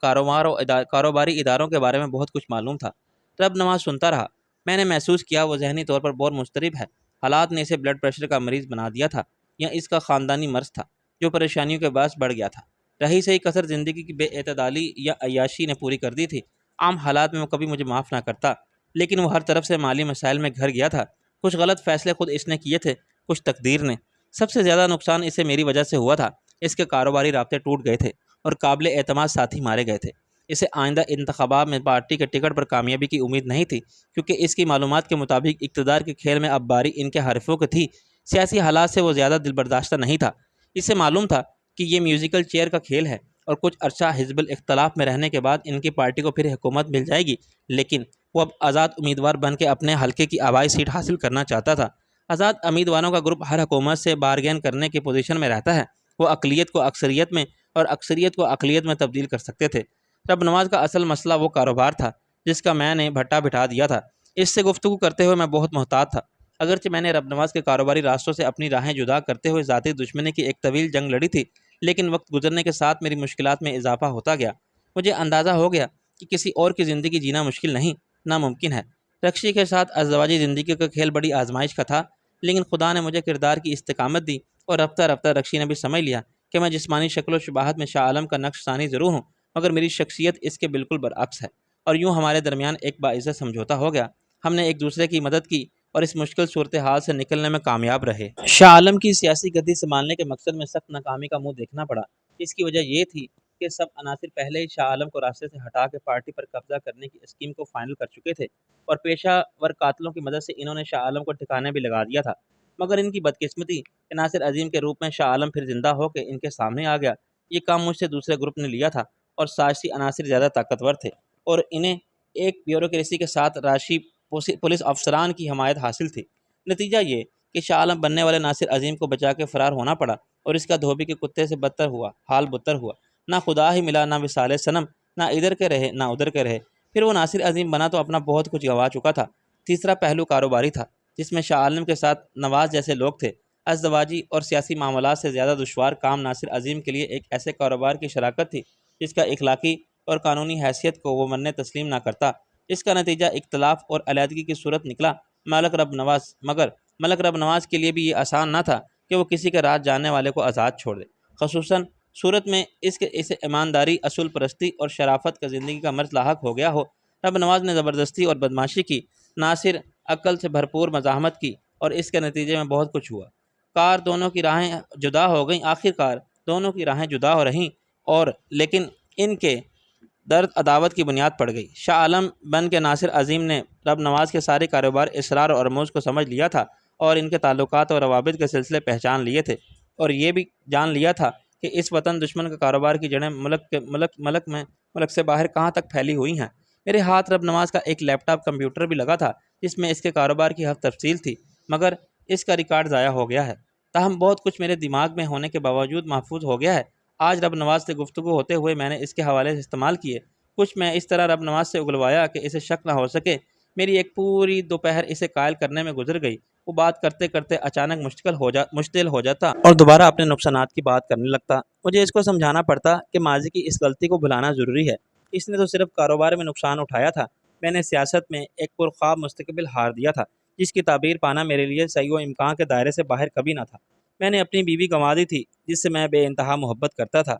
کاروباری اداروں کے بارے میں بہت کچھ معلوم تھا۔ رب نواز سنتا رہا۔ میں نے محسوس کیا وہ ذہنی طور پر بہت مضطرب ہے۔ حالات نے اسے بلڈ پریشر کا مریض بنا دیا تھا، یا اس کا خاندانی مرض تھا جو پریشانیوں کے باعث بڑھ گیا تھا۔ رہی صحیح کسر زندگی کی بے اعتدالی یا عیاشی نے پوری کر دی تھی۔ عام حالات میں وہ کبھی مجھے معاف نہ کرتا، لیکن وہ ہر طرف سے مالی مسائل میں گھر گیا تھا۔ کچھ غلط فیصلے خود اس نے کیے تھے، کچھ تقدیر نے۔ سب سے زیادہ نقصان اسے میری وجہ سے ہوا تھا۔ اس کے کاروباری رابطے ٹوٹ گئے تھے اور قابل اعتماد ساتھی مارے گئے تھے۔ اسے آئندہ انتخابات میں پارٹی کے ٹکٹ پر کامیابی کی امید نہیں تھی، کیونکہ اس کی معلومات کے مطابق اقتدار کے کھیل میں اب باری ان کے حریفوں کی تھی۔ سیاسی حالات سے وہ زیادہ دل برداشتہ نہیں تھا۔ اسے معلوم تھا کہ یہ میوزیکل چیئر کا کھیل ہے، اور کچھ عرصہ حزب الاختلاف میں رہنے کے بعد ان کی پارٹی کو پھر حکومت مل جائے گی، لیکن وہ اب آزاد امیدوار بن کے اپنے حلقے کی آبائی سیٹ حاصل کرنا چاہتا تھا۔ آزاد امیدواروں کا گروپ ہر حکومت سے بارگین کرنے کی پوزیشن میں رہتا ہے۔ وہ اقلیت کو اکثریت میں اور اکثریت کو اقلیت میں تبدیل کر سکتے تھے۔ رب نواز کا اصل مسئلہ وہ کاروبار تھا جس کا میں نے بھٹا بٹھا دیا تھا۔ اس سے گفتگو کرتے ہوئے میں بہت محتاط تھا۔ اگرچہ میں نے رب نواز کے کاروباری راستوں سے اپنی راہیں جدا کرتے ہوئے ذاتی دشمنی کی ایک طویل جنگ لڑی تھی، لیکن وقت گزرنے کے ساتھ میری مشکلات میں اضافہ ہوتا گیا۔ مجھے اندازہ ہو گیا کہ کسی اور کی زندگی جینا مشکل نہیں، ناممکن ہے۔ رکشی کے ساتھ ازدواجی زندگی کا کھیل بڑی آزمائش کا تھا، لیکن خدا نے مجھے کردار کی استقامت دی، اور رفتہ رفتہ رکشی نے بھی سمجھ لیا کہ میں جسمانی شکل و شباہت میں شاہ عالم کا نقش ثانی ضرور ہوں، مگر میری شخصیت اس کے بالکل برعکس ہے۔ اور یوں ہمارے درمیان ایک باعزت سمجھوتا ہو گیا۔ ہم نے ایک دوسرے کی مدد کی اور اس مشکل صورتحال سے نکلنے میں کامیاب رہے۔ شاہ عالم کی سیاسی گدی سنبھالنے کے مقصد میں سخت ناکامی کا منہ دیکھنا پڑا۔ اس کی وجہ یہ تھی کہ سب عناصر پہلے ہی شاہ عالم کو راستے سے ہٹا کے پارٹی پر قبضہ کرنے کی اسکیم کو فائنل کر چکے تھے، اور پیشہ ور قاتلوں کی مدد سے انہوں نے شاہ عالم کو ٹھکانے بھی لگا دیا تھا۔ مگر ان کی بدقسمتی کہ ناصر عظیم کے روپ میں شاہ عالم پھر زندہ ہو کے ان کے سامنے آ گیا۔ یہ کام مجھ سے دوسرے گروپ نے لیا تھا، اور سازشی عناصر زیادہ طاقتور تھے، اور انہیں ایک بیوروکریسی کے ساتھ راشی پولیس افسران کی حمایت حاصل تھی۔ نتیجہ یہ کہ شاہ عالم بننے والے ناصر عظیم کو بچا کے فرار ہونا پڑا، اور اس کا دھوبی کے کتے سے بدتر ہوا حال بدتر ہوا۔ نہ خدا ہی ملا، نہ وصال صنم، نہ ادھر کے رہے نہ ادھر کے رہے۔ پھر وہ ناصر عظیم بنا تو اپنا بہت کچھ گنوا چکا تھا۔ تیسرا پہلو کاروباری تھا، جس میں شاہ عالم کے ساتھ نواز جیسے لوگ تھے۔ ازدواجی اور سیاسی معاملات سے زیادہ دشوار کام ناصر عظیم کے لیے ایک ایسے کاروبار کی شراکت تھی جس کا اخلاقی اور قانونی حیثیت کو وہ مننے تسلیم نہ کرتا۔ اس کا نتیجہ اختلاف اور علیحدگی کی صورت نکلا۔ مگر ملک رب نواز کے لیے بھی یہ آسان نہ تھا کہ وہ کسی کے راز جاننے والے کو آزاد چھوڑ دے، خصوصاً صورت میں اسے ایمانداری، اصول پرستی اور شرافت کا زندگی کا مرض لاحق ہو گیا ہو۔ رب نواز نے زبردستی اور بدماشی کی، ناصر عقل سے بھرپور مزاحمت کی، اور اس کے نتیجے میں بہت کچھ ہوا۔ دونوں کی راہیں جدا ہو گئیں، آخر دونوں کی راہیں جدا ہو رہیں، اور لیکن ان کے درد عداوت کی بنیاد پڑ گئی۔ شاہ عالم بن کے ناصر عظیم نے رب نواز کے سارے کاروبار، اسرار اور رموز کو سمجھ لیا تھا، اور ان کے تعلقات اور روابط کے سلسلے پہچان لیے تھے، اور یہ بھی جان لیا تھا کہ اس وطن دشمن کا کاروبار کی جڑیں ملک سے باہر کہاں تک پھیلی ہوئی ہیں۔ میرے ہاتھ رب نواز کا ایک لیپ ٹاپ کمپیوٹر بھی لگا تھا، جس میں اس کے کاروبار کی ہر تفصیل تھی، مگر اس کا ریکارڈ ضائع ہو گیا ہے۔ تاہم بہت کچھ میرے دماغ میں ہونے کے باوجود محفوظ ہو گیا ہے۔ آج رب نواز سے گفتگو ہوتے ہوئے میں نے اس کے حوالے سے استعمال کیے۔ کچھ میں اس طرح رب نواز سے اگلوایا کہ اسے شک نہ ہو سکے۔ میری ایک پوری دوپہر اسے قائل کرنے میں گزر گئی۔ وہ بات کرتے کرتے اچانک مشتعل ہو جاتا اور دوبارہ اپنے نقصانات کی بات کرنے لگتا۔ مجھے اس کو سمجھانا پڑتا کہ ماضی کی اس غلطی کو بھلانا ضروری ہے۔ اس نے تو صرف کاروبار میں نقصان اٹھایا تھا، میں نے سیاست میں ایک پرخواب مستقبل ہار دیا تھا، جس کی تعبیر پانا میرے لیے صحیح و امکان کے دائرے سے باہر کبھی نہ تھا۔ میں نے اپنی بیوی گنوا دی تھی، جس سے میں بے انتہا محبت کرتا تھا۔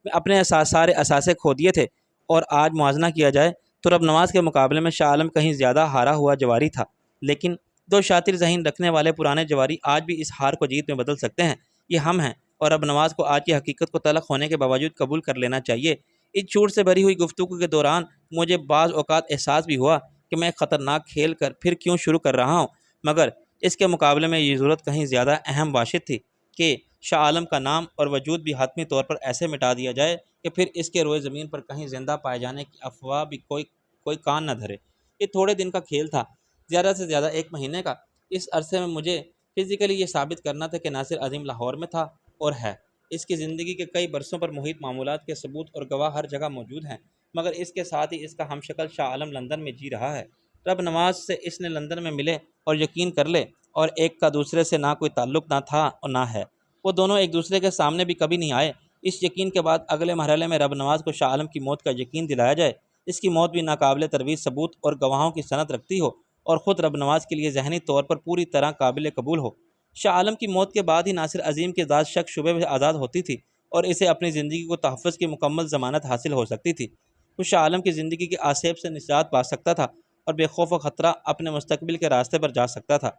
میں اپنے سارے اثاثے کھو دیے تھے، اور آج موازنہ کیا جائے تو رب نواز کے مقابلے میں شاہ عالم کہیں زیادہ ہارا ہوا جواری تھا۔ لیکن دو شاطر ذہن رکھنے والے پرانے جواری آج بھی اس ہار کو جیت میں بدل سکتے ہیں، یہ ہم ہیں، اور رب نواز کو آج کی حقیقت کو تلخ ہونے کے باوجود قبول کر لینا چاہیے۔ اس جھوٹ سے بھری ہوئی گفتگو کے دوران مجھے بعض اوقات احساس بھی ہوا کہ میں ایک خطرناک کھیل کر پھر کیوں شروع کر رہا ہوں، مگر اس کے مقابلے میں یہ ضرورت کہیں زیادہ اہم باشد تھی کہ شاہ عالم کا نام اور وجود بھی حتمی طور پر ایسے مٹا دیا جائے کہ پھر اس کے روئے زمین پر کہیں زندہ پائے جانے کی افواہ بھی کوئی کان نہ دھرے۔ یہ تھوڑے دن کا کھیل تھا، زیادہ سے زیادہ 1 مہینے کا۔ اس عرصے میں مجھے فزیکلی یہ ثابت کرنا تھا کہ ناصر عظیم لاہور میں تھا اور ہے۔ اس کی زندگی کے کئی برسوں پر محیط معمولات کے ثبوت اور گواہ ہر جگہ موجود ہیں، مگر اس کے ساتھ ہی اس کا ہم شکل شاہ عالم لندن میں جی رہا ہے۔ رب نواز سے اس نے لندن میں ملے اور یقین کر لے، اور ایک کا دوسرے سے نہ کوئی تعلق نہ تھا اور نہ ہے۔ وہ دونوں ایک دوسرے کے سامنے بھی کبھی نہیں آئے۔ اس یقین کے بعد اگلے مرحلے میں رب نواز کو شاہ عالم کی موت کا یقین دلایا جائے، اس کی موت بھی ناقابل ترویج ثبوت اور گواہوں کی سند رکھتی ہو، اور خود رب نواز کے لیے ذہنی طور پر پوری طرح قابل قبول ہو۔ شاہ عالم کی موت کے بعد ہی ناصر عظیم کی ذات شک شبے سے آزاد ہوتی تھی، اور اسے اپنی زندگی کو تحفظ کی مکمل ضمانت حاصل ہو سکتی تھی۔ وہ شاہ عالم کی زندگی کے آسیب سے نجات پا سکتا تھا اور بے خوف و خطرہ اپنے مستقبل کے راستے پر جا سکتا تھا۔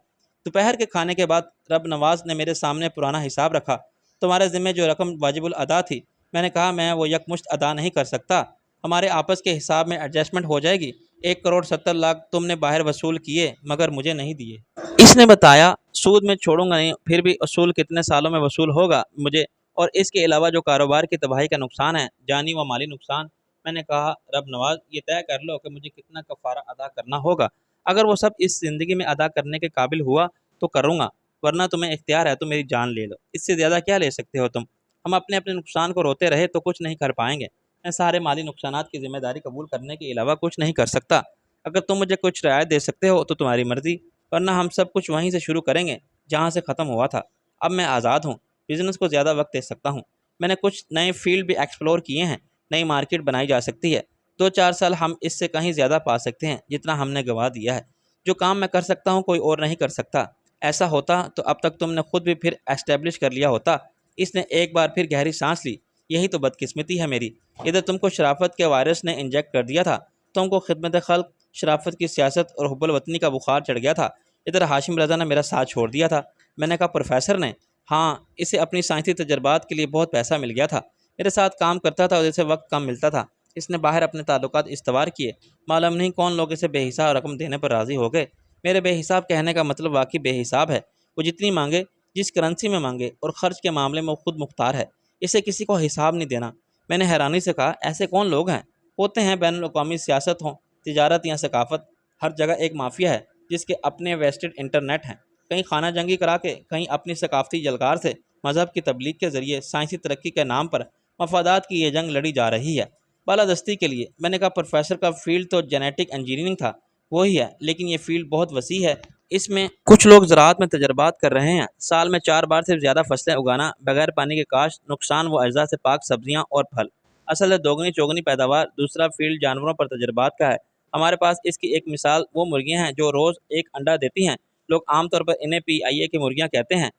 دوپہر کے کھانے کے بعد رب نواز نے میرے سامنے پرانا حساب رکھا۔ تمہارے ذمہ جو رقم واجب الادا تھی، میں نے کہا میں وہ یکمشت ادا نہیں کر سکتا، ہمارے آپس کے حساب میں ایڈجسٹمنٹ ہو جائے گی۔ 1,70,00,000 تم نے باہر وصول کیے مگر مجھے نہیں دیے۔ اس نے بتایا سود میں چھوڑوں گا نہیں، پھر بھی اصول کتنے سالوں میں وصول ہوگا مجھے، اور اس کے علاوہ جو کاروبار کی تباہی کا نقصان ہے، جانی و مالی نقصان۔ میں نے کہا رب نواز یہ طے کر لو کہ مجھے کتنا کفارہ ادا کرنا ہوگا، اگر وہ سب اس زندگی میں ادا کرنے کے قابل ہوا تو کروں گا، ورنہ تمہیں اختیار ہے تو میری جان لے لو، اس سے زیادہ کیا لے سکتے ہو تم؟ ہم اپنے اپنے نقصان کو روتے رہے تو کچھ نہیں کر پائیں گے۔ میں سارے مالی نقصانات کی ذمہ داری قبول کرنے کے علاوہ کچھ نہیں کر سکتا۔ اگر تم مجھے کچھ رعایت دے سکتے ہو تو تمہاری مرضی، ورنہ ہم سب کچھ وہیں سے شروع کریں گے جہاں سے ختم ہوا تھا۔ اب میں آزاد ہوں، بزنس کو زیادہ وقت دے سکتا ہوں۔ میں نے کچھ نئے فیلڈ بھی ایکسپلور کیے ہیں، نئی مارکیٹ بنائی جا سکتی ہے۔ 2-4 سال ہم اس سے کہیں زیادہ پا سکتے ہیں جتنا ہم نے گنوا دیا ہے۔ جو کام میں کر سکتا ہوں کوئی اور نہیں کر سکتا۔ ایسا ہوتا تو اب تک تم نے خود بھی پھر ایسٹیبلش کر لیا ہوتا۔ اس نے ایک بار پھر گہری سانس لی۔ یہی تو بدقسمتی ہے میری، ادھر تم کو شرافت کے وائرس نے انجیکٹ کر دیا تھا، تم کو خدمت خلق، شرافت کی سیاست اور حب الوطنی کا بخار چڑھ گیا تھا، ادھر ہاشم رضا نے میرا ساتھ چھوڑ دیا تھا۔ میں نے کہا پروفیسر نے؟ ہاں، اسے اپنی سائنسی تجربات کے لیے بہت پیسہ مل گیا تھا، میرے ساتھ کام کرتا تھا اور اسے وقت کم ملتا تھا۔ اس نے باہر اپنے تعلقات استوار کیے، معلوم نہیں کون لوگ اسے بے حساب رقم دینے پر راضی ہو گئے۔ میرے بے حساب کہنے کا مطلب واقعی بے حساب ہے، وہ جتنی مانگے، جس کرنسی میں مانگے، اور خرچ کے معاملے میں وہ خود مختار ہے، اسے کسی کو حساب نہیں دینا۔ میں نے حیرانی سے کہا ایسے کون لوگ ہیں؟ ہوتے ہیں، بین الاقوامی سیاست ہوں، تجارت یا ثقافت، ہر جگہ ایک مافیا ہے جس کے اپنے ویسٹڈ انٹرنیٹ ہیں، کہیں خانہ جنگی کرا کے، کہیں اپنی ثقافتی جلگار سے، مذہب کی تبلیغ کے ذریعے سائنسی ترقی کے نام پر مفادات کی یہ جنگ لڑی جا رہی ہے، بالادستی کے لیے۔ میں نے کہا پروفیسر کا فیلڈ تو جینیٹک انجینئرنگ تھا، وہی ہے، لیکن یہ فیلڈ بہت وسیع ہے، اس میں کچھ لوگ زراعت میں تجربات کر رہے ہیں، سال میں 4 بار سے زیادہ فصلیں اگانا، بغیر پانی کے کاشت، نقصان و اجزاء سے پاک سبزیاں اور پھل، اصل ہے دوگنی چوگنی پیداوار۔ دوسرا فیلڈ جانوروں پر تجربات کا ہے، ہمارے پاس اس کی ایک مثال وہ مرغیاں ہیں جو روز ایک انڈا دیتی ہیں، لوگ عام طور پر انہیں PIA کی مرغیاں کہتے ہیں۔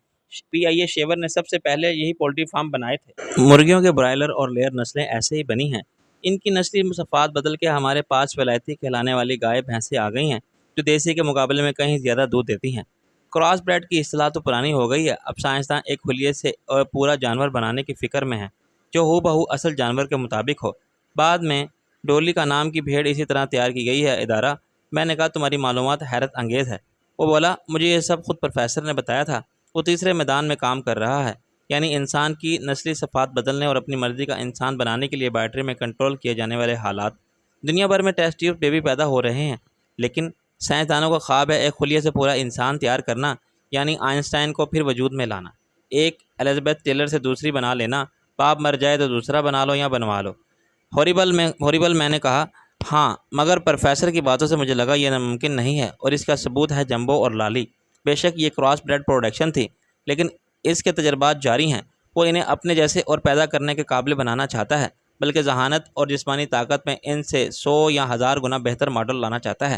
PIA شیور نے سب سے پہلے یہی پولٹری فارم بنائے تھے۔ مرغیوں کے برائلر اور لیئر نسلیں ایسے ہی بنی ہیں، ان کی نسلی مصفات بدل کے ہمارے پاس ولایتی کہلانے والی گائے بھینسیں آ گئی ہیں جو دیسی کے مقابلے میں کہیں زیادہ دودھ دیتی ہیں۔ کراس بریڈ کی اصطلاح تو پرانی ہو گئی ہے، اب سائنسداں ایک خلیے سے اور پورا جانور بنانے کی فکر میں ہیں جو ہو بہو اصل جانور کے مطابق ہو۔ بعد میں ڈولی کا نام کی بھیڑ اسی طرح تیار کی گئی ہے ادارہ۔ میں نے کہا تمہاری معلومات حیرت انگیز ہے۔ وہ بولا مجھے یہ سب خود پروفیسر نے بتایا تھا، وہ تیسرے میدان میں کام کر رہا ہے، یعنی انسان کی نسلی صفات بدلنے اور اپنی مرضی کا انسان بنانے کے لیے بیٹری میں کنٹرول کیے جانے والے حالات۔ دنیا بھر میں ٹیسٹ ٹیوب بیبی پیدا ہو رہے ہیں، لیکن سائنسدانوں کا خواب ہے ایک خلیے سے پورا انسان تیار کرنا، یعنی آئنسٹائن کو پھر وجود میں لانا، ایک الزبتھ ٹیلر سے دوسری بنا لینا، باپ مر جائے تو دوسرا بنا لو یا بنوا لو۔ ہوریبل میں نے کہا ہاں، مگر پروفیسر کی باتوں سے مجھے لگا یہ ناممکن نہیں ہے، اور اس کا ثبوت ہے جمبو اور لالی۔ بے شک یہ کراس بریڈ پروڈکشن تھی، لیکن اس کے تجربات جاری ہیں۔ وہ انہیں اپنے جیسے اور پیدا کرنے کے قابل بنانا چاہتا ہے، بلکہ ذہانت اور جسمانی طاقت میں ان سے 100 یا 1000 گنا بہتر ماڈل لانا چاہتا ہے۔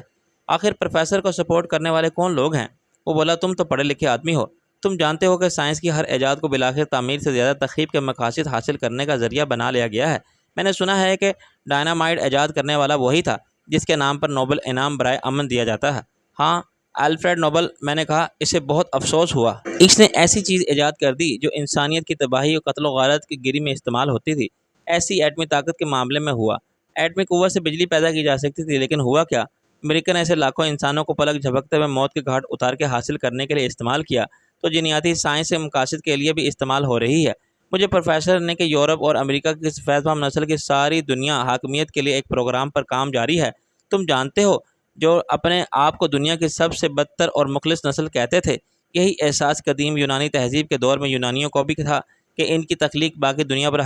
آخر پروفیسر کو سپورٹ کرنے والے کون لوگ ہیں؟ وہ بولا، تم تو پڑھے لکھے آدمی ہو، تم جانتے ہو کہ سائنس کی ہر ایجاد کو بالآخر تعمیر سے زیادہ تخریب کے مقاصد حاصل کرنے کا ذریعہ بنا لیا گیا ہے۔ میں نے سنا ہے کہ ڈائنامائٹ ایجاد کرنے والا وہی تھا جس کے نام پر نوبل انعام برائے امن دیا جاتا ہے۔ ہاں، الفریڈ نوبل، میں نے کہا۔ اسے بہت افسوس ہوا۔ اس نے ایسی چیز ایجاد کر دی جو انسانیت کی تباہی اور قتل و غارت کی گری میں استعمال ہوتی تھی۔ ایسی ایٹمی طاقت کے معاملے میں ہوا۔ ایٹمی قوت سے بجلی پیدا کی جا سکتی تھی، لیکن ہوا کیا؟ امریکہ نے ایسے لاکھوں انسانوں کو پلک جھپکتے ہوئے موت کے گھاٹ اتار کے حاصل کرنے کے لیے استعمال کیا، تو جینیاتی سائنس کے مقاصد کے لیے بھی استعمال ہو رہی ہے۔ مجھے پروفیسر نے کہ یورپ اور امریکہ کی سفید فام نسل کی ساری دنیا حاکمیت کے لیے ایک پروگرام پر کام جاری ہے۔ تم جانتے ہو، جو اپنے آپ کو دنیا کی سب سے بدتر اور مخلص نسل کہتے تھے، یہی احساس قدیم یونانی تہذیب کے دور میں یونانیوں کو بھی تھا کہ ان کی تخلیق باقی دنیا پر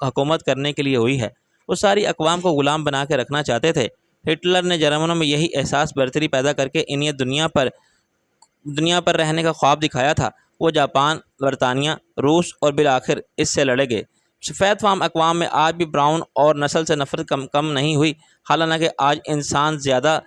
حکومت کرنے کے لیے ہوئی ہے۔ وہ ساری اقوام کو غلام بنا کے رکھنا چاہتے تھے۔ ہٹلر نے جرمنوں میں یہی احساس برتری پیدا کر کے انہیں دنیا پر رہنے کا خواب دکھایا تھا۔ وہ جاپان، برطانیہ، روس اور بالآخر اس سے لڑے گئے۔ سفید فام اقوام میں آج بھی براؤن اور نسل سے نفرت کم نہیں ہوئی، حالانکہ آج انسان زیادہ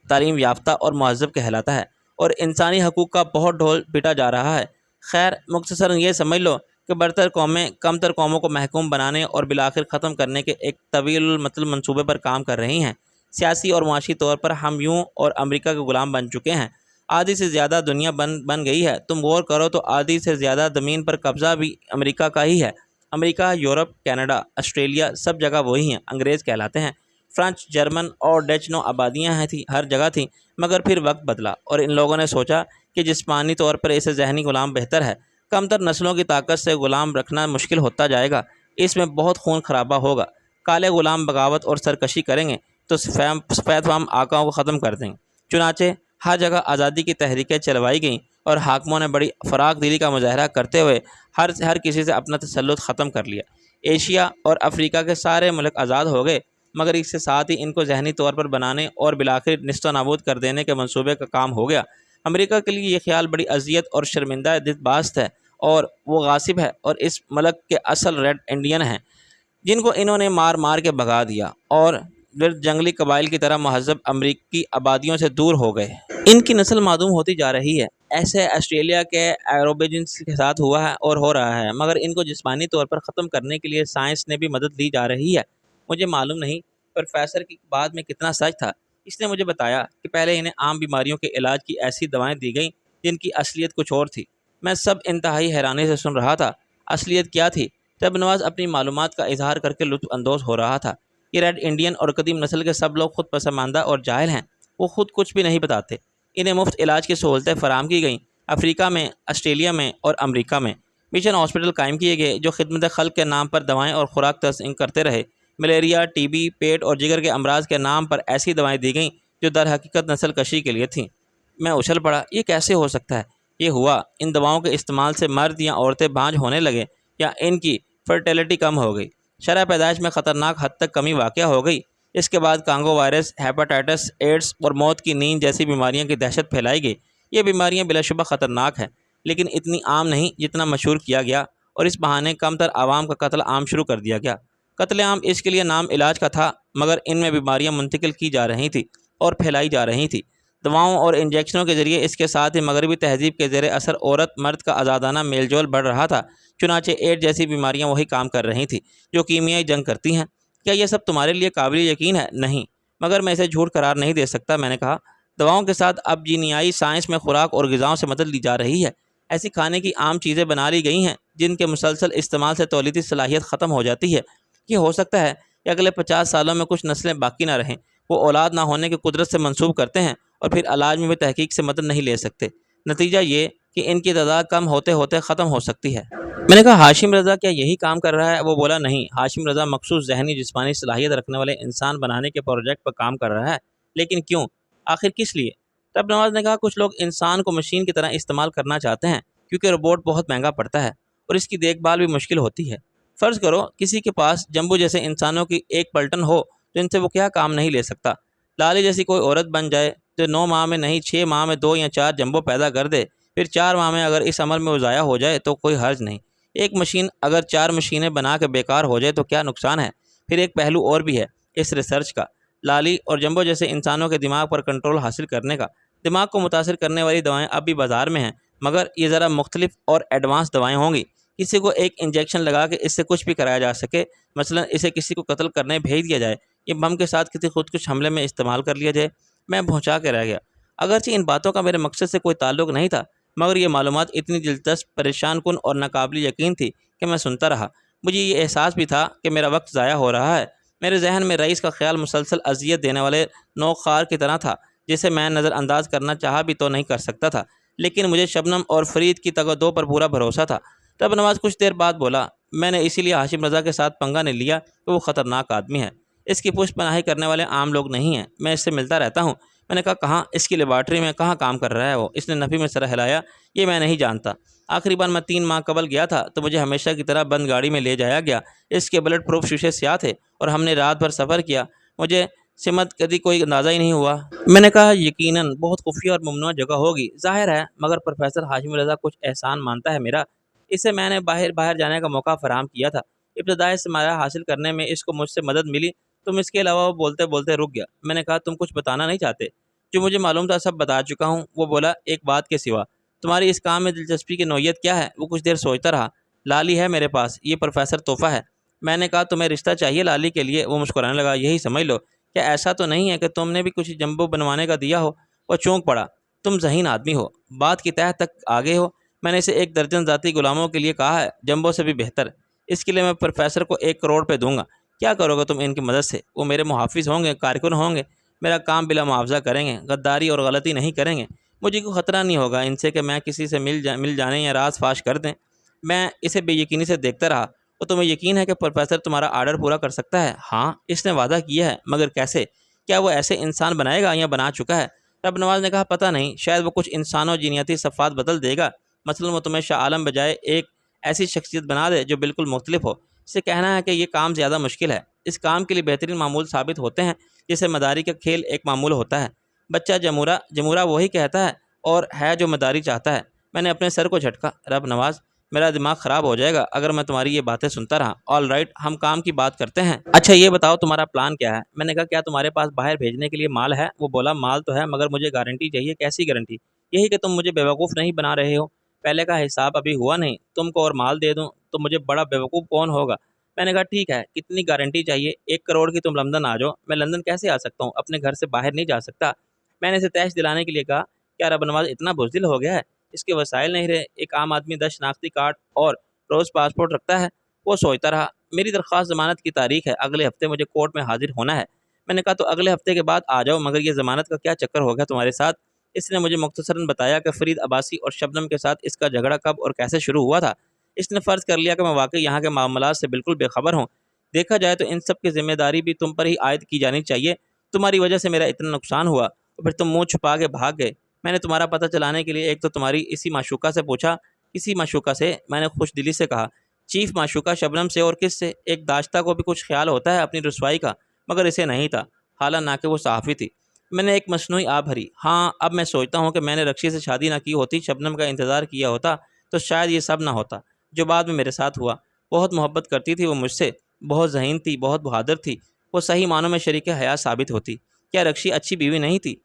تعلیم یافتہ اور مہذب کہلاتا ہے، اور انسانی حقوق کا بہت ڈھول پیٹا جا رہا ہے۔ خیر، مختصراً یہ سمجھ لو کہ برتر قومیں کمتر قوموں کو محکوم بنانے اور بالآخر ختم کرنے کے ایک طویل المدت منصوبے پر کام کر رہی ہیں۔ سیاسی اور معاشی طور پر ہم یوں اور امریکہ کے غلام بن چکے ہیں۔ آدھی سے زیادہ دنیا بن گئی ہے۔ تم غور کرو تو آدھی سے زیادہ زمین پر قبضہ بھی امریکہ کا ہی ہے۔ امریکہ، یورپ، کینیڈا، آسٹریلیا، سب جگہ وہی ہیں، انگریز کہلاتے ہیں۔ فرانچ، جرمن اور ڈچ نو آبادیاں ہر جگہ تھیں، مگر پھر وقت بدلا اور ان لوگوں نے سوچا کہ جسمانی طور پر اسے ذہنی غلام بہتر ہے۔ کمتر نسلوں کی طاقت سے غلام رکھنا مشکل ہوتا جائے گا، اس میں بہت خون خرابہ ہوگا۔ کالے غلام بغاوت اور سرکشی کریں گے تو سفید فام آقاؤں کو ختم کر دیں گے۔ چنانچہ ہر جگہ آزادی کی تحریکیں چلوائی گئیں اور حاکموں نے بڑی فراخ دلی کا مظاہرہ کرتے ہوئے ہر کسی سے اپنا تسلط ختم کر لیا۔ ایشیا اور افریقہ کے سارے ملک آزاد ہو گئے، مگر اس کے ساتھ ہی ان کو ذہنی طور پر بنانے اور بالآخر نیست و نابود کر دینے کے منصوبے کا کام ہو گیا۔ امریکہ کے لیے یہ خیال بڑی اذیت اور شرمندہ باعث ہے، اور وہ غاصب ہے اور اس ملک کے اصل ریڈ انڈین ہیں، جن کو انہوں نے مار مار کے بھگا دیا اور ورد جنگلی قبائل کی طرح مہذب امریکی آبادیوں سے دور ہو گئے۔ ان کی نسل معدوم ہوتی جا رہی ہے۔ ایسے آسٹریلیا کے ایروبیجنس کے ساتھ ہوا ہے اور ہو رہا ہے، مگر ان کو جسمانی طور پر ختم کرنے کے لیے سائنس نے بھی مدد لی جا رہی ہے۔ مجھے معلوم نہیں پروفیسر کی بات میں کتنا سچ تھا۔ اس نے مجھے بتایا کہ پہلے انہیں عام بیماریوں کے علاج کی ایسی دوائیں دی گئیں جن کی اصلیت کچھ اور تھی۔ میں سب انتہائی حیرانی سے سن رہا تھا۔ اصلیت کیا تھی؟ طب نواز اپنی معلومات کا اظہار کر کے لطف اندوز ہو رہا تھا۔ یہ ریڈ انڈین اور قدیم نسل کے سب لوگ خود پسماندہ اور جاہل ہیں۔ وہ خود کچھ بھی نہیں بتاتے۔ انہیں مفت علاج کی سہولتیں فراہم کی گئیں۔ افریقہ میں، آسٹریلیا میں اور امریکہ میں مشن ہاسپٹل قائم کیے گئے جو خدمت خلق کے نام پر دوائیں اور خوراک تقسیم کرتے رہے۔ ملیریا، ٹی بی، پیٹ اور جگر کے امراض کے نام پر ایسی دوائیں دی گئیں جو در حقیقت نسل کشی کے لیے تھیں۔ میں اچھل پڑا، یہ کیسے ہو سکتا ہے؟ یہ ہوا ان دواؤں کے استعمال سے مرد یا عورتیں بانجھ ہونے لگے یا ان کی فرٹیلٹی کم ہو گئی۔ شرح پیدائش میں خطرناک حد تک کمی واقع ہو گئی۔ اس کے بعد کانگو وائرس، ہیپاٹائٹس، ایڈز اور موت کی نیند جیسی بیماریوں کی دہشت پھیلائی گئی۔ یہ بیماریاں بلا شبہ خطرناک ہیں، لیکن اتنی عام نہیں جتنا مشہور کیا گیا، اور اس بہانے کم تر عوام کا قتل عام شروع کر دیا گیا۔ قتل عام اس کے لیے نام علاج کا تھا، مگر ان میں بیماریاں منتقل کی جا رہی تھیں اور پھیلائی جا رہی تھیں دواؤں اور انجیکشنوں کے ذریعے۔ اس کے ساتھ ہی مغربی تہذیب کے زیر اثر عورت مرد کا آزادانہ میل جول بڑھ رہا تھا۔ چنانچہ ایڈ جیسی بیماریاں وہی کام کر رہی تھیں جو کیمیائی جنگ کرتی ہیں۔ کیا یہ سب تمہارے لیے قابل یقین ہے؟ نہیں، مگر میں اسے جھوٹ قرار نہیں دے سکتا۔ میں نے کہا، دواؤں کے ساتھ اب جینیائی سائنس میں خوراک اور غذاؤں سے مدد لی جا رہی ہے۔ ایسی کھانے کی عام چیزیں بنا لی گئی ہیں جن کے مسلسل استعمال سے تولیدی صلاحیت ختم ہو جاتی ہے۔ یہ ہو سکتا ہے کہ اگلے 50 سالوں میں کچھ نسلیں باقی نہ رہیں۔ وہ اولاد نہ ہونے کی قدرت سے منسوب کرتے ہیں اور پھر علاج میں بھی تحقیق سے مدد نہیں لے سکتے۔ نتیجہ یہ کہ ان کی تعداد کم ہوتے ہوتے ختم ہو سکتی ہے۔ میں نے کہا، ہاشم رضا کیا یہی کام کر رہا ہے؟ وہ بولا، نہیں، ہاشم رضا مخصوص ذہنی جسمانی صلاحیت رکھنے والے انسان بنانے کے پروجیکٹ پر کام کر رہا ہے۔ لیکن کیوں؟ آخر کس لیے؟ تب نواز نے کہا، کچھ لوگ انسان کو مشین کی طرح استعمال کرنا چاہتے ہیں کیونکہ روبوٹ بہت مہنگا پڑتا ہے اور اس کی دیکھ بھال بھی مشکل ہوتی ہے۔ فرض کرو کسی کے پاس جمبو جیسے انسانوں کی ایک پلٹن ہو تو ان سے وہ کیا کام نہیں لے سکتا؟ لالی جیسی کوئی عورت بن جائے جو 9 ماہ میں نہیں 6 ماہ میں 2 یا 4 جمبو پیدا کر دے، پھر 4 ماہ میں اگر اس عمل میں وہ ضائع ہو جائے تو کوئی حرج نہیں۔ ایک مشین اگر 4 مشینیں بنا کے بیکار ہو جائے تو کیا نقصان ہے؟ پھر ایک پہلو اور بھی ہے اس ریسرچ کا، لالی اور جمبو جیسے انسانوں کے دماغ پر کنٹرول حاصل کرنے کا۔ دماغ کو متاثر کرنے والی دوائیں اب بھی بازار میں ہیں، مگر یہ ذرا مختلف اور ایڈوانس دوائیں ہوں گی۔ کسی کو ایک انجیکشن لگا کے اس سے کچھ بھی کرایا جا سکے، مثلا اسے کسی کو قتل کرنے بھیج دیا جائے، یہ بم کے ساتھ کسی خودکش حملے میں استعمال کر لیا جائے۔ میں بھونچا کے رہ گیا۔ اگرچہ ان باتوں کا میرے مقصد سے کوئی تعلق نہیں تھا، مگر یہ معلومات اتنی دلچسپ، پریشان کن اور ناقابل یقین تھی کہ میں سنتا رہا۔ مجھے یہ احساس بھی تھا کہ میرا وقت ضائع ہو رہا ہے۔ میرے ذہن میں رئیس کا خیال مسلسل اذیت دینے والے نوک خار کی طرح تھا، جسے میں نظر انداز کرنا چاہا بھی تو نہیں کر سکتا تھا، لیکن مجھے شبنم اور فرید کی تگدو پر پورا بھروسہ تھا۔ رب نواز کچھ دیر بعد بولا، میں نے اسی لیے ہاشم رضا کے ساتھ پنگا نہیں لیا کہ وہ خطرناک آدمی ہے۔ اس کی پشت پناہی کرنے والے عام لوگ نہیں ہیں، میں اس سے ملتا رہتا ہوں۔ میں نے کہا کہاں؟ اس کی لیبارٹری میں کہاں کام کر رہا ہے وہ؟ اس نے نفی میں سر ہلایا، یہ میں نہیں جانتا۔ آخری بار میں 3 ماہ قبل گیا تھا تو مجھے ہمیشہ کی طرح بند گاڑی میں لے جایا گیا۔ اس کے بلٹ پروف شیشے سیاہ تھے اور ہم نے رات بھر سفر کیا۔ مجھے سمت کبھی کوئی اندازہ ہی نہیں ہوا۔ میں نے کہا یقیناً بہت خفیہ اور ممنوع جگہ ہوگی، ظاہر ہے، مگر پروفیسر ہاشم رضا کچھ احسان مانتا ہے میرا۔ اسے میں نے باہر جانے کا موقع فراہم کیا تھا۔ ابتدائی سرمایہ حاصل کرنے میں اس کو مجھ سے مدد ملی۔ تم اس کے علاوہ وہ بولتے بولتے رک گیا۔ میں نے کہا تم کچھ بتانا نہیں چاہتے؟ جو مجھے معلوم تھا سب بتا چکا ہوں۔ وہ بولا ایک بات کے سوا تمہاری اس کام میں دلچسپی کی نوعیت کیا ہے؟ وہ کچھ دیر سوچتا رہا۔ لالی ہے میرے پاس، یہ پروفیسر تحفہ ہے۔ میں نے کہا تمہیں رشتہ چاہیے لالی کے لیے؟ وہ مسکرانے لگا، یہی سمجھ لو۔ کیا ایسا تو نہیں ہے کہ تم نے بھی کچھ جمبو بنوانے کا دیا ہو؟ وہ چونک پڑا، تم ذہین آدمی ہو، بات کی تہہ تک آگے ہو۔ میں نے اسے 1 درجن ذاتی غلاموں کے لیے کہا ہے، جمبو سے بھی بہتر۔ اس کے لیے میں پروفیسر کو 1 کروڑ روپے دوں گا۔ کیا کرو گے تم ان کی مدد سے؟ وہ میرے محافظ ہوں گے، کارکن ہوں گے، میرا کام بلا معاوضہ کریں گے، غداری اور غلطی نہیں کریں گے۔ مجھے کوئی خطرہ نہیں ہوگا ان سے کہ میں کسی سے مل جانے یا راز فاش کر دیں۔ میں اسے بے یقینی سے دیکھتا رہا۔ تو تمہیں یقین ہے کہ پروفیسر تمہارا آرڈر پورا کر سکتا ہے؟ ہاں، اس نے وعدہ کیا ہے، مگر کیسے؟ کیا وہ ایسے انسان بنائے گا یا بنا چکا ہے؟ رب نواز نے کہا پتہ نہیں، شاید وہ کچھ انسانوں جینیاتی صفات بدل دے گا۔ مثلا وہ تمہیں شاہ عالم بجائے ایک ایسی شخصیت بنا دے جو بالکل مختلف ہو۔ اسے کہنا ہے کہ یہ کام زیادہ مشکل ہے۔ اس کام کے لیے بہترین معمول ثابت ہوتے ہیں، جسے مداری کا کھیل ایک معمول ہوتا ہے۔ بچہ جمورہ وہی کہتا ہے اور ہے جو مداری چاہتا ہے۔ میں نے اپنے سر کو جھٹکا، رب نواز میرا دماغ خراب ہو جائے گا اگر میں تمہاری یہ باتیں سنتا رہا۔ آل رائٹ، ہم کام کی بات کرتے ہیں۔ اچھا یہ بتاؤ تمہارا پلان کیا ہے؟ میں نے کہا کیا تمہارے پاس باہر بھیجنے کے لیے مال ہے؟ وہ بولا مال تو ہے، مگر مجھے گارنٹی چاہیے۔ کیسی گارنٹی؟ یہی کہ تم مجھے بیوقوف نہیں بنا رہے ہو۔ پہلے کا حساب ابھی ہوا نہیں، تم کو اور مال دے دوں تو مجھے بڑا بیوقوف کون ہوگا؟ میں نے کہا ٹھیک ہے، کتنی گارنٹی چاہیے؟ 1 کروڑ کی۔ تم لندن آ جاؤ۔ میں لندن کیسے آ سکتا ہوں؟ اپنے گھر سے باہر نہیں جا سکتا۔ میں نے اسے تیش دلانے کے لیے کہا کیا رب نواز اتنا بزدل ہو گیا ہے؟ اس کے وسائل نہیں رہے۔ ایک عام آدمی 10 شناختی کارڈ اور روز پاسپورٹ رکھتا ہے۔ وہ سوچتا رہا۔ میری درخواست ضمانت کی تاریخ ہے، اگلے ہفتے مجھے کورٹ میں حاضر ہونا ہے۔ میں نے کہا تو اگلے ہفتے کے بعد آ جاؤ، مگر یہ ضمانت کا کیا چکر ہو گیا تمہارے ساتھ؟ اس نے مجھے مختصراً بتایا کہ فرید عباسی اور شبنم کے ساتھ اس کا جھگڑا کب اور کیسے شروع ہوا تھا۔ اس نے فرض کر لیا کہ میں واقعی یہاں کے معاملات سے بالکل بے خبر ہوں۔ دیکھا جائے تو ان سب کی ذمہ داری بھی تم پر ہی عائد کی جانی چاہیے۔ تمہاری وجہ سے میرا اتنا نقصان ہوا اور پھر تم منہ چھپا کے بھاگ گئے۔ میں نے تمہارا پتہ چلانے کے لیے ایک تو تمہاری اسی معشوقہ سے پوچھا۔ کسی معشوقہ سے؟ میں نے خوش دلی سے کہا۔ چیف معشوقہ شبنم سے۔ اور کس سے؟ ایک داشتہ کو بھی کچھ خیال ہوتا ہے اپنی رسوائی کا، مگر اسے نہیں تھا، حالانکہ وہ صحافی تھی۔ میں نے ایک مصنوعی آہ بھری۔ ہاں، اب میں سوچتا ہوں کہ میں نے رکشی سے شادی نہ کی ہوتی، شبنم کا انتظار کیا ہوتا تو شاید یہ سب نہ ہوتا جو بعد میں میرے ساتھ ہوا۔ بہت محبت کرتی تھی وہ مجھ سے، بہت ذہین تھی، بہت بہادر تھی۔ وہ صحیح معنوں میں شریک حیات ثابت ہوتی۔ کیا رکشی اچھی بیوی نہیں تھی؟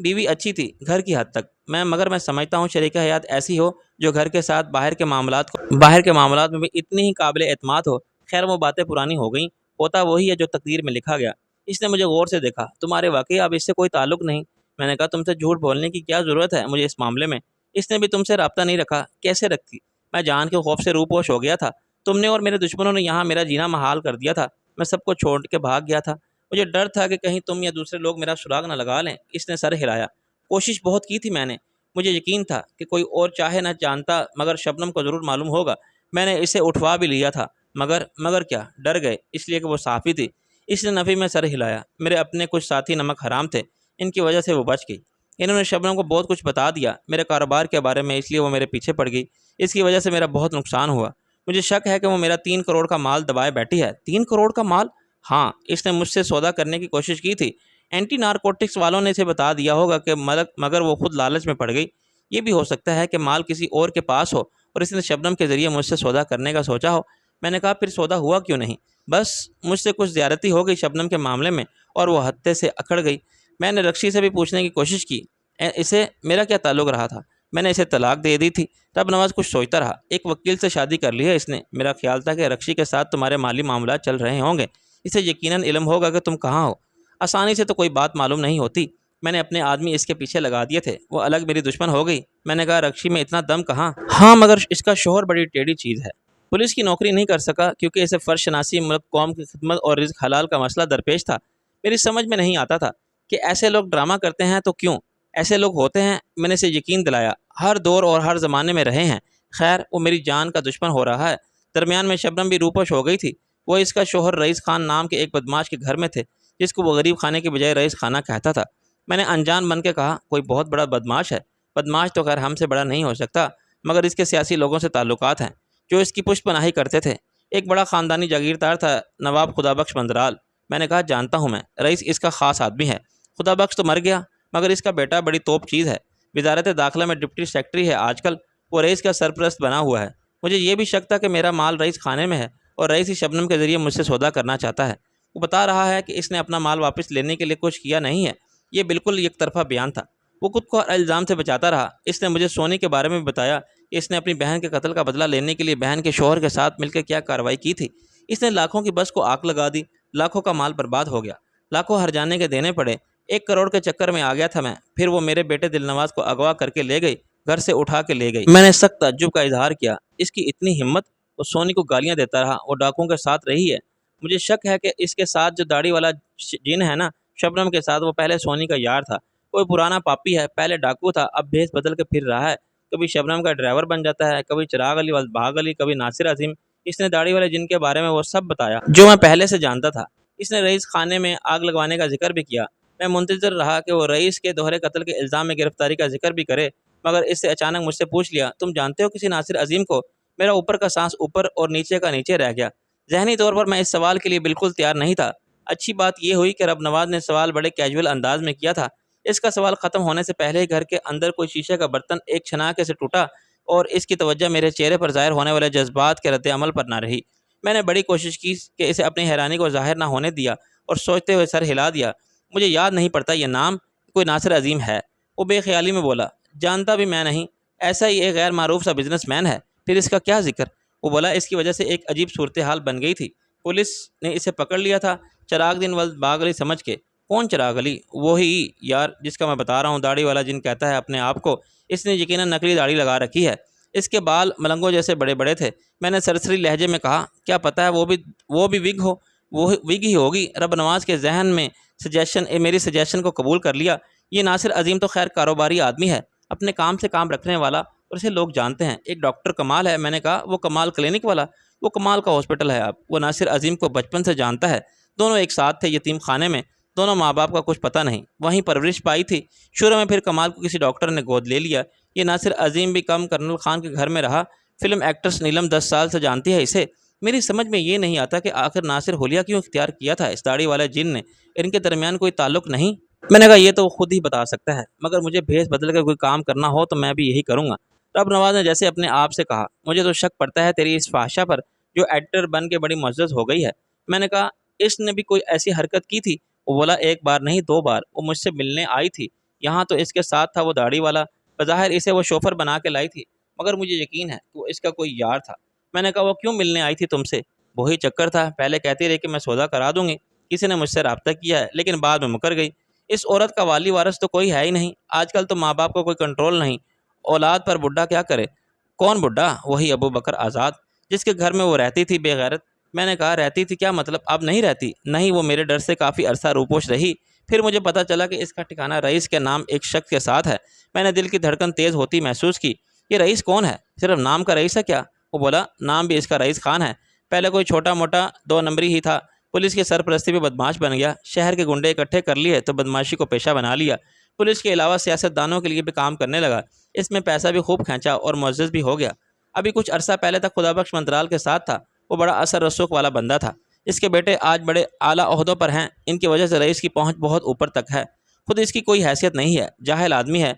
بیوی اچھی تھی گھر کی حد تک، مگر میں سمجھتا ہوں شریک حیات ایسی ہو جو گھر کے ساتھ باہر کے معاملات میں بھی اتنی ہی قابل اعتماد ہو۔ خیر وہ باتیں پرانی ہو گئیں، ہوتا وہی ہے جو تقدیر میں لکھا گیا۔ اس نے مجھے غور سے دیکھا۔ تمہارے واقعی اب اس سے کوئی تعلق نہیں؟ میں نے کہا تم سے جھوٹ بولنے کی کیا ضرورت ہے مجھے اس معاملے میں؟ اس نے بھی تم سے رابطہ نہیں رکھا؟ کیسے رکھتی؟ میں جان کے خوف سے روپوش ہو گیا تھا۔ تم نے اور میرے دشمنوں نے یہاں میرا جینا محال کر دیا تھا۔ میں سب کو چھوڑ کے بھاگ گیا تھا۔ مجھے ڈر تھا کہ کہیں تم یا دوسرے لوگ میرا سراغ نہ لگا لیں۔ اس نے سر ہلایا۔ کوشش بہت کی تھی میں نے، مجھے یقین تھا کہ کوئی اور چاہے نہ جانتا مگر شبنم کو ضرور معلوم ہوگا۔ میں نے اسے اٹھوا بھی لیا تھا، مگر کیا ڈر گئے اس لیے کہ وہ صحافی تھی۔ اس نے نفی میں سر ہلایا۔ میرے اپنے کچھ ساتھی نمک حرام تھے، ان کی وجہ سے وہ بچ گئی۔ انہوں نے شبنم کو بہت کچھ بتا دیا میرے کاروبار کے بارے میں، اس لیے وہ میرے پیچھے پڑ گئی۔ اس کی وجہ سے میرا بہت نقصان ہوا۔ مجھے شک ہے کہ وہ میرا 3 کروڑ کا مال دبائے بیٹھی ہے۔ 3 کروڑ کا مال؟ ہاں، اس نے مجھ سے سودا کرنے کی کوشش کی تھی۔ اینٹی نارکوٹکس والوں نے اسے بتا دیا ہوگا کہ مگر وہ خود لالچ میں پڑ گئی۔ یہ بھی ہو سکتا ہے کہ مال کسی اور کے پاس ہو اور اس نے شبنم کے ذریعے مجھ سے سودا کرنے کا سوچا ہو۔ میں نے کہا پھر سودا ہوا کیوں نہیں؟ بس مجھ سے کچھ زیادتی ہو گئی شبنم کے معاملے میں اور وہ ہتے سے اکھڑ گئی۔ میں نے رکشی سے بھی پوچھنے کی کوشش کی اسے میرا کیا تعلق رہا تھا۔ میں نے اسے طلاق دے دی تھی۔ رب نواز کچھ سوچتا رہا۔ ایک وکیل سے شادی کر لی ہے اس نے۔ میرا خیال تھا کہ رکشی کے ساتھ تمہارے مالی معاملات چل رہے ہوں گے، اسے یقیناً علم ہوگا کہ تم کہاں ہو۔ آسانی سے تو کوئی بات معلوم نہیں ہوتی۔ میں نے اپنے آدمی اس کے پیچھے لگا دیے تھے، وہ الگ میری دشمن ہو گئی۔ میں نے کہا رکشی میں اتنا دم کہاں؟ ہاں مگر اس کا شوہر بڑی ٹیڑھی چیز ہے۔ پولیس کی نوکری نہیں کر سکا کیونکہ اسے فرض شناسی، ملک، قوم کی خدمت اور رزق حلال کا مسئلہ درپیش تھا۔ میری سمجھ میں نہیں آتا تھا کہ ایسے لوگ ڈرامہ کرتے ہیں تو کیوں؟ ایسے لوگ ہوتے ہیں۔ میں نے اسے یقین دلایا، ہر دور اور ہر زمانے میں رہے ہیں۔ خیر وہ میری جان کا دشمن ہو رہا ہے۔ درمیان میں شبنم بھی روپوش ہو گئی تھی۔ وہ اس کا شوہر رئیس خان نام کے ایک بدماش کے گھر میں تھے جس کو وہ غریب خانے کے بجائے رئیس خانہ کہتا تھا۔ میں نے انجان بن کے کہا کوئی بہت بڑا بدماش ہے۔ بدماش تو خیر ہم سے بڑا نہیں ہو سکتا مگر اس کے سیاسی لوگوں سے تعلقات ہیں جو اس کی پشت پناہی کرتے تھے۔ ایک بڑا خاندانی جاگیردار تھا، نواب خدا بخش مندرال۔ میں نے کہا جانتا ہوں میں، رئیس اس کا خاص آدمی ہے۔ خدا بخش تو مر گیا مگر اس کا بیٹا بڑی توپ چیز ہے، وزارت داخلہ میں ڈپٹی سیکرٹری ہے آج کل۔ وہ رئیس کا سرپرست بنا ہوا ہے۔ مجھے یہ بھی شک تھا کہ میرا مال رئیس خانے میں ہے اور رئیس ہی شبنم کے ذریعے مجھ سے سودا کرنا چاہتا ہے۔ وہ بتا رہا ہے کہ اس نے اپنا مال واپس لینے کے لیے کچھ کیا نہیں ہے۔ یہ بالکل یک طرفہ بیان تھا۔ وہ خود کو الزام سے بچاتا رہا۔ اس نے مجھے سونی کے بارے میں بھی بتایا کہ اس نے اپنی بہن کے قتل کا بدلہ لینے کے لیے بہن کے شوہر کے ساتھ مل کے کیا کارروائی کی تھی۔ اس نے لاکھوں کی بس کو آگ لگا دی، لاکھوں کا مال برباد ہو گیا، لاکھوں ہر جانے کے دینے پڑے۔ 1 کروڑ کے چکر میں آ گیا تھا میں۔ پھر وہ میرے بیٹے دل نواز کو اغوا کر کے لے گئی، گھر سے اٹھا کے لے گئی۔ میں نے سخت تعجب کا اظہار کیا، اس کی اتنی ہمت؟ وہ سونی کو گالیاں دیتا رہا، وہ ڈاکوؤں کے ساتھ رہی ہے۔ مجھے شک ہے کہ اس کے ساتھ جو داڑھی والا جن ہے نا، شبنم کے ساتھ، وہ پہلے سونی کا یار تھا۔ کوئی پرانا پاپی ہے، پہلے ڈاکو تھا، اب بھیس بدل کے پھر رہا ہے۔ کبھی شبنم کا ڈرائیور بن جاتا ہے، کبھی چراغ علی بھاگ علی، کبھی ناصر عظیم۔ اس نے داڑھی والے جن کے بارے میں وہ سب بتایا جو میں پہلے سے جانتا تھا۔ اس نے رئیس خانے میں آگ لگوانے کا ذکر بھی کیا۔ میں منتظر رہا کہ وہ رئیس کے دوہرے قتل کے الزام میں گرفتاری کا ذکر بھی کرے مگر اس سے اچانک مجھ سے پوچھ لیا تم جانتے ہو کسی ناصر عظیم کو؟ میرا اوپر کا سانس اوپر اور نیچے کا نیچے رہ گیا۔ ذہنی طور پر میں اس سوال کے لیے بالکل تیار نہیں تھا۔ اچھی بات یہ ہوئی کہ رب نواز نے سوال بڑے کیجول انداز میں کیا تھا۔ اس کا سوال ختم ہونے سے پہلے ہی گھر کے اندر کوئی شیشے کا برتن ایک چھناکے سے ٹوٹا اور اس کی توجہ میرے چہرے پر ظاہر ہونے والے جذبات کے رد عمل پر نہ رہی۔ میں نے بڑی کوشش کی کہ اسے اپنی حیرانی کو ظاہر نہ ہونے دیا اور سوچتے ہوئے سر ہلا دیا۔ مجھے یاد نہیں پڑتا یہ نام، کوئی ناصر عظیم ہے۔ وہ بے خیالی میں بولا جانتا بھی میں نہیں، ایسا ہی ایک غیر معروف سا بزنس مین ہے، پھر اس کا کیا ذکر؟ وہ بولا اس کی وجہ سے ایک عجیب صورتحال بن گئی تھی، پولیس نے اسے پکڑ لیا تھا چراغ دن ولد باغ علی سمجھ کے۔ کون چراغ علی؟ وہی یار جس کا میں بتا رہا ہوں، داڑھی والا جن کہتا ہے اپنے آپ کو۔ اس نے یقیناً نقلی داڑھی لگا رکھی ہے، اس کے بال ملنگوں جیسے بڑے بڑے تھے۔ میں نے سرسری لہجے میں کہا کیا پتہ ہے وہ بھی وگ ہو، وہ وگ ہی ہوگی۔ رب نواز کے ذہن میں میری سجیشن کو قبول کر لیا۔ یہ ناصر عظیم تو خیر کاروباری آدمی ہے، اپنے کام سے کام رکھنے والا، اور اسے لوگ جانتے ہیں۔ ایک ڈاکٹر کمال ہے۔ میں نے کہا وہ کمال کلینک والا؟ وہ کمال کا ہاسپٹل ہے اب۔ وہ ناصر عظیم کو بچپن سے جانتا ہے، دونوں ایک ساتھ تھے یتیم خانے میں، دونوں ماں باپ کا کچھ پتہ نہیں، وہیں پرورش پائی تھی۔ شروع میں پھر کمال کو کسی ڈاکٹر نے گود لے لیا۔ یہ ناصر عظیم بھی کم کرنل خان کے گھر میں رہا۔ فلم ایکٹرس نیلم 10 سال سے جانتی ہے اسے۔ میری سمجھ میں یہ نہیں آتا کہ آخر ناصر حلیہ کیوں اختیار کیا تھا اس داڑھی والے جن نے؟ ان کے درمیان کوئی تعلق نہیں؟ میں نے کہا یہ تو وہ خود ہی بتا سکتا ہے، مگر مجھے بھیس بدل کر کوئی کام کرنا ہو تو میں بھی یہی کروں گا۔ رب نواز نے جیسے اپنے آپ سے کہا مجھے تو شک پڑتا ہے تیری اس فحاشہ پر جو ایڈیٹر بن کے بڑی معزز ہو گئی ہے۔ میں نے کہا اس نے بھی کوئی ایسی حرکت کی تھی؟ وہ بولا ایک بار نہیں 2 بار وہ مجھ سے ملنے آئی تھی، یہاں تو اس کے ساتھ تھا وہ داڑھی والا، بظاہر اسے وہ شوفر بنا کے لائی تھی مگر مجھے یقین ہے کہ وہ اس کا کوئی یار تھا۔ میں نے کہا وہ کیوں ملنے آئی تھی تم سے؟ وہی چکر تھا، پہلے کہتی رہی کہ میں سودا کرا دوں گی، کسی نے مجھ سے رابطہ کیا ہے لیکن بعد میں مکر گئی۔ اس عورت کا والی وارث تو کوئی ہے ہی نہیں، آج کل تو ماں باپ کو کوئی کنٹرول نہیں، اولاد پر بڈھا کیا کرے؟ کون بڈھا؟ وہی ابو بکر آزاد جس کے گھر میں وہ رہتی تھی بے غیرت۔ میں نے کہا رہتی تھی کیا مطلب؟ اب نہیں رہتی؟ نہیں، وہ میرے ڈر سے کافی عرصہ روپوش رہی، پھر مجھے پتہ چلا کہ اس کا ٹھکانہ رئیس کے نام ایک شخص کے ساتھ ہے۔ میں نے دل کی دھڑکن تیز ہوتی محسوس کی۔ یہ رئیس کون ہے؟ صرف نام کا رئیس ہے کیا؟ وہ بولا نام بھی اس کا رئیس خان ہے، پہلے کوئی چھوٹا موٹا 2 نمبری ہی تھا، پولیس کی سرپرستی میں بدماش بن گیا، شہر کے گنڈے اکٹھے کر لیے تو بدماشی کو پیشہ بنا لیا، پولیس کے علاوہ سیاست دانوں کے لیے بھی کام کرنے لگا، اس میں پیسہ بھی خوب کھینچا اور معزز بھی ہو گیا۔ ابھی کچھ عرصہ پہلے تک خدا بخش منترال کے ساتھ تھا، وہ بڑا اثر رسوخ والا بندہ تھا، اس کے بیٹے آج بڑے اعلیٰ عہدوں پر ہیں، ان کی وجہ سے رئیس کی پہنچ بہت اوپر تک ہے۔ خود اس کی کوئی حیثیت نہیں ہے، جاہل آدمی ہے۔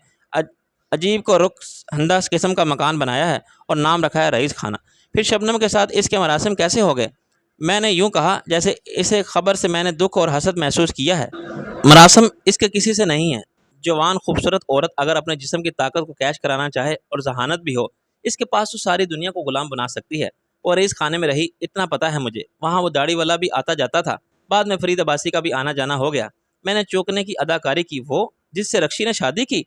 عجیب کو رخ انداز قسم کا مکان بنایا ہے اور نام رکھا ہے رئیس خانہ۔ پھر شبنم کے ساتھ اس کے مراسم کیسے ہو گئے؟ میں نے یوں کہا جیسے اسے خبر سے میں نے دکھ اور حسد محسوس کیا ہے۔ مراسم اس کے کسی سے نہیں ہے۔ جوان خوبصورت عورت اگر اپنے جسم کی طاقت کو کیچ کرانا چاہے اور ذہانت بھی ہو، اس کے پاس تو ساری دنیا کو غلام بنا سکتی ہے۔ وہ رئیس خانے میں رہی، اتنا پتہ ہے مجھے۔ وہاں وہ داڑھی والا بھی آتا جاتا تھا، بعد میں فرید عباسی کا بھی آنا جانا ہو گیا۔ میں نے چوکنے کی اداکاری کی، وہ جس سے رکشی نے شادی کی،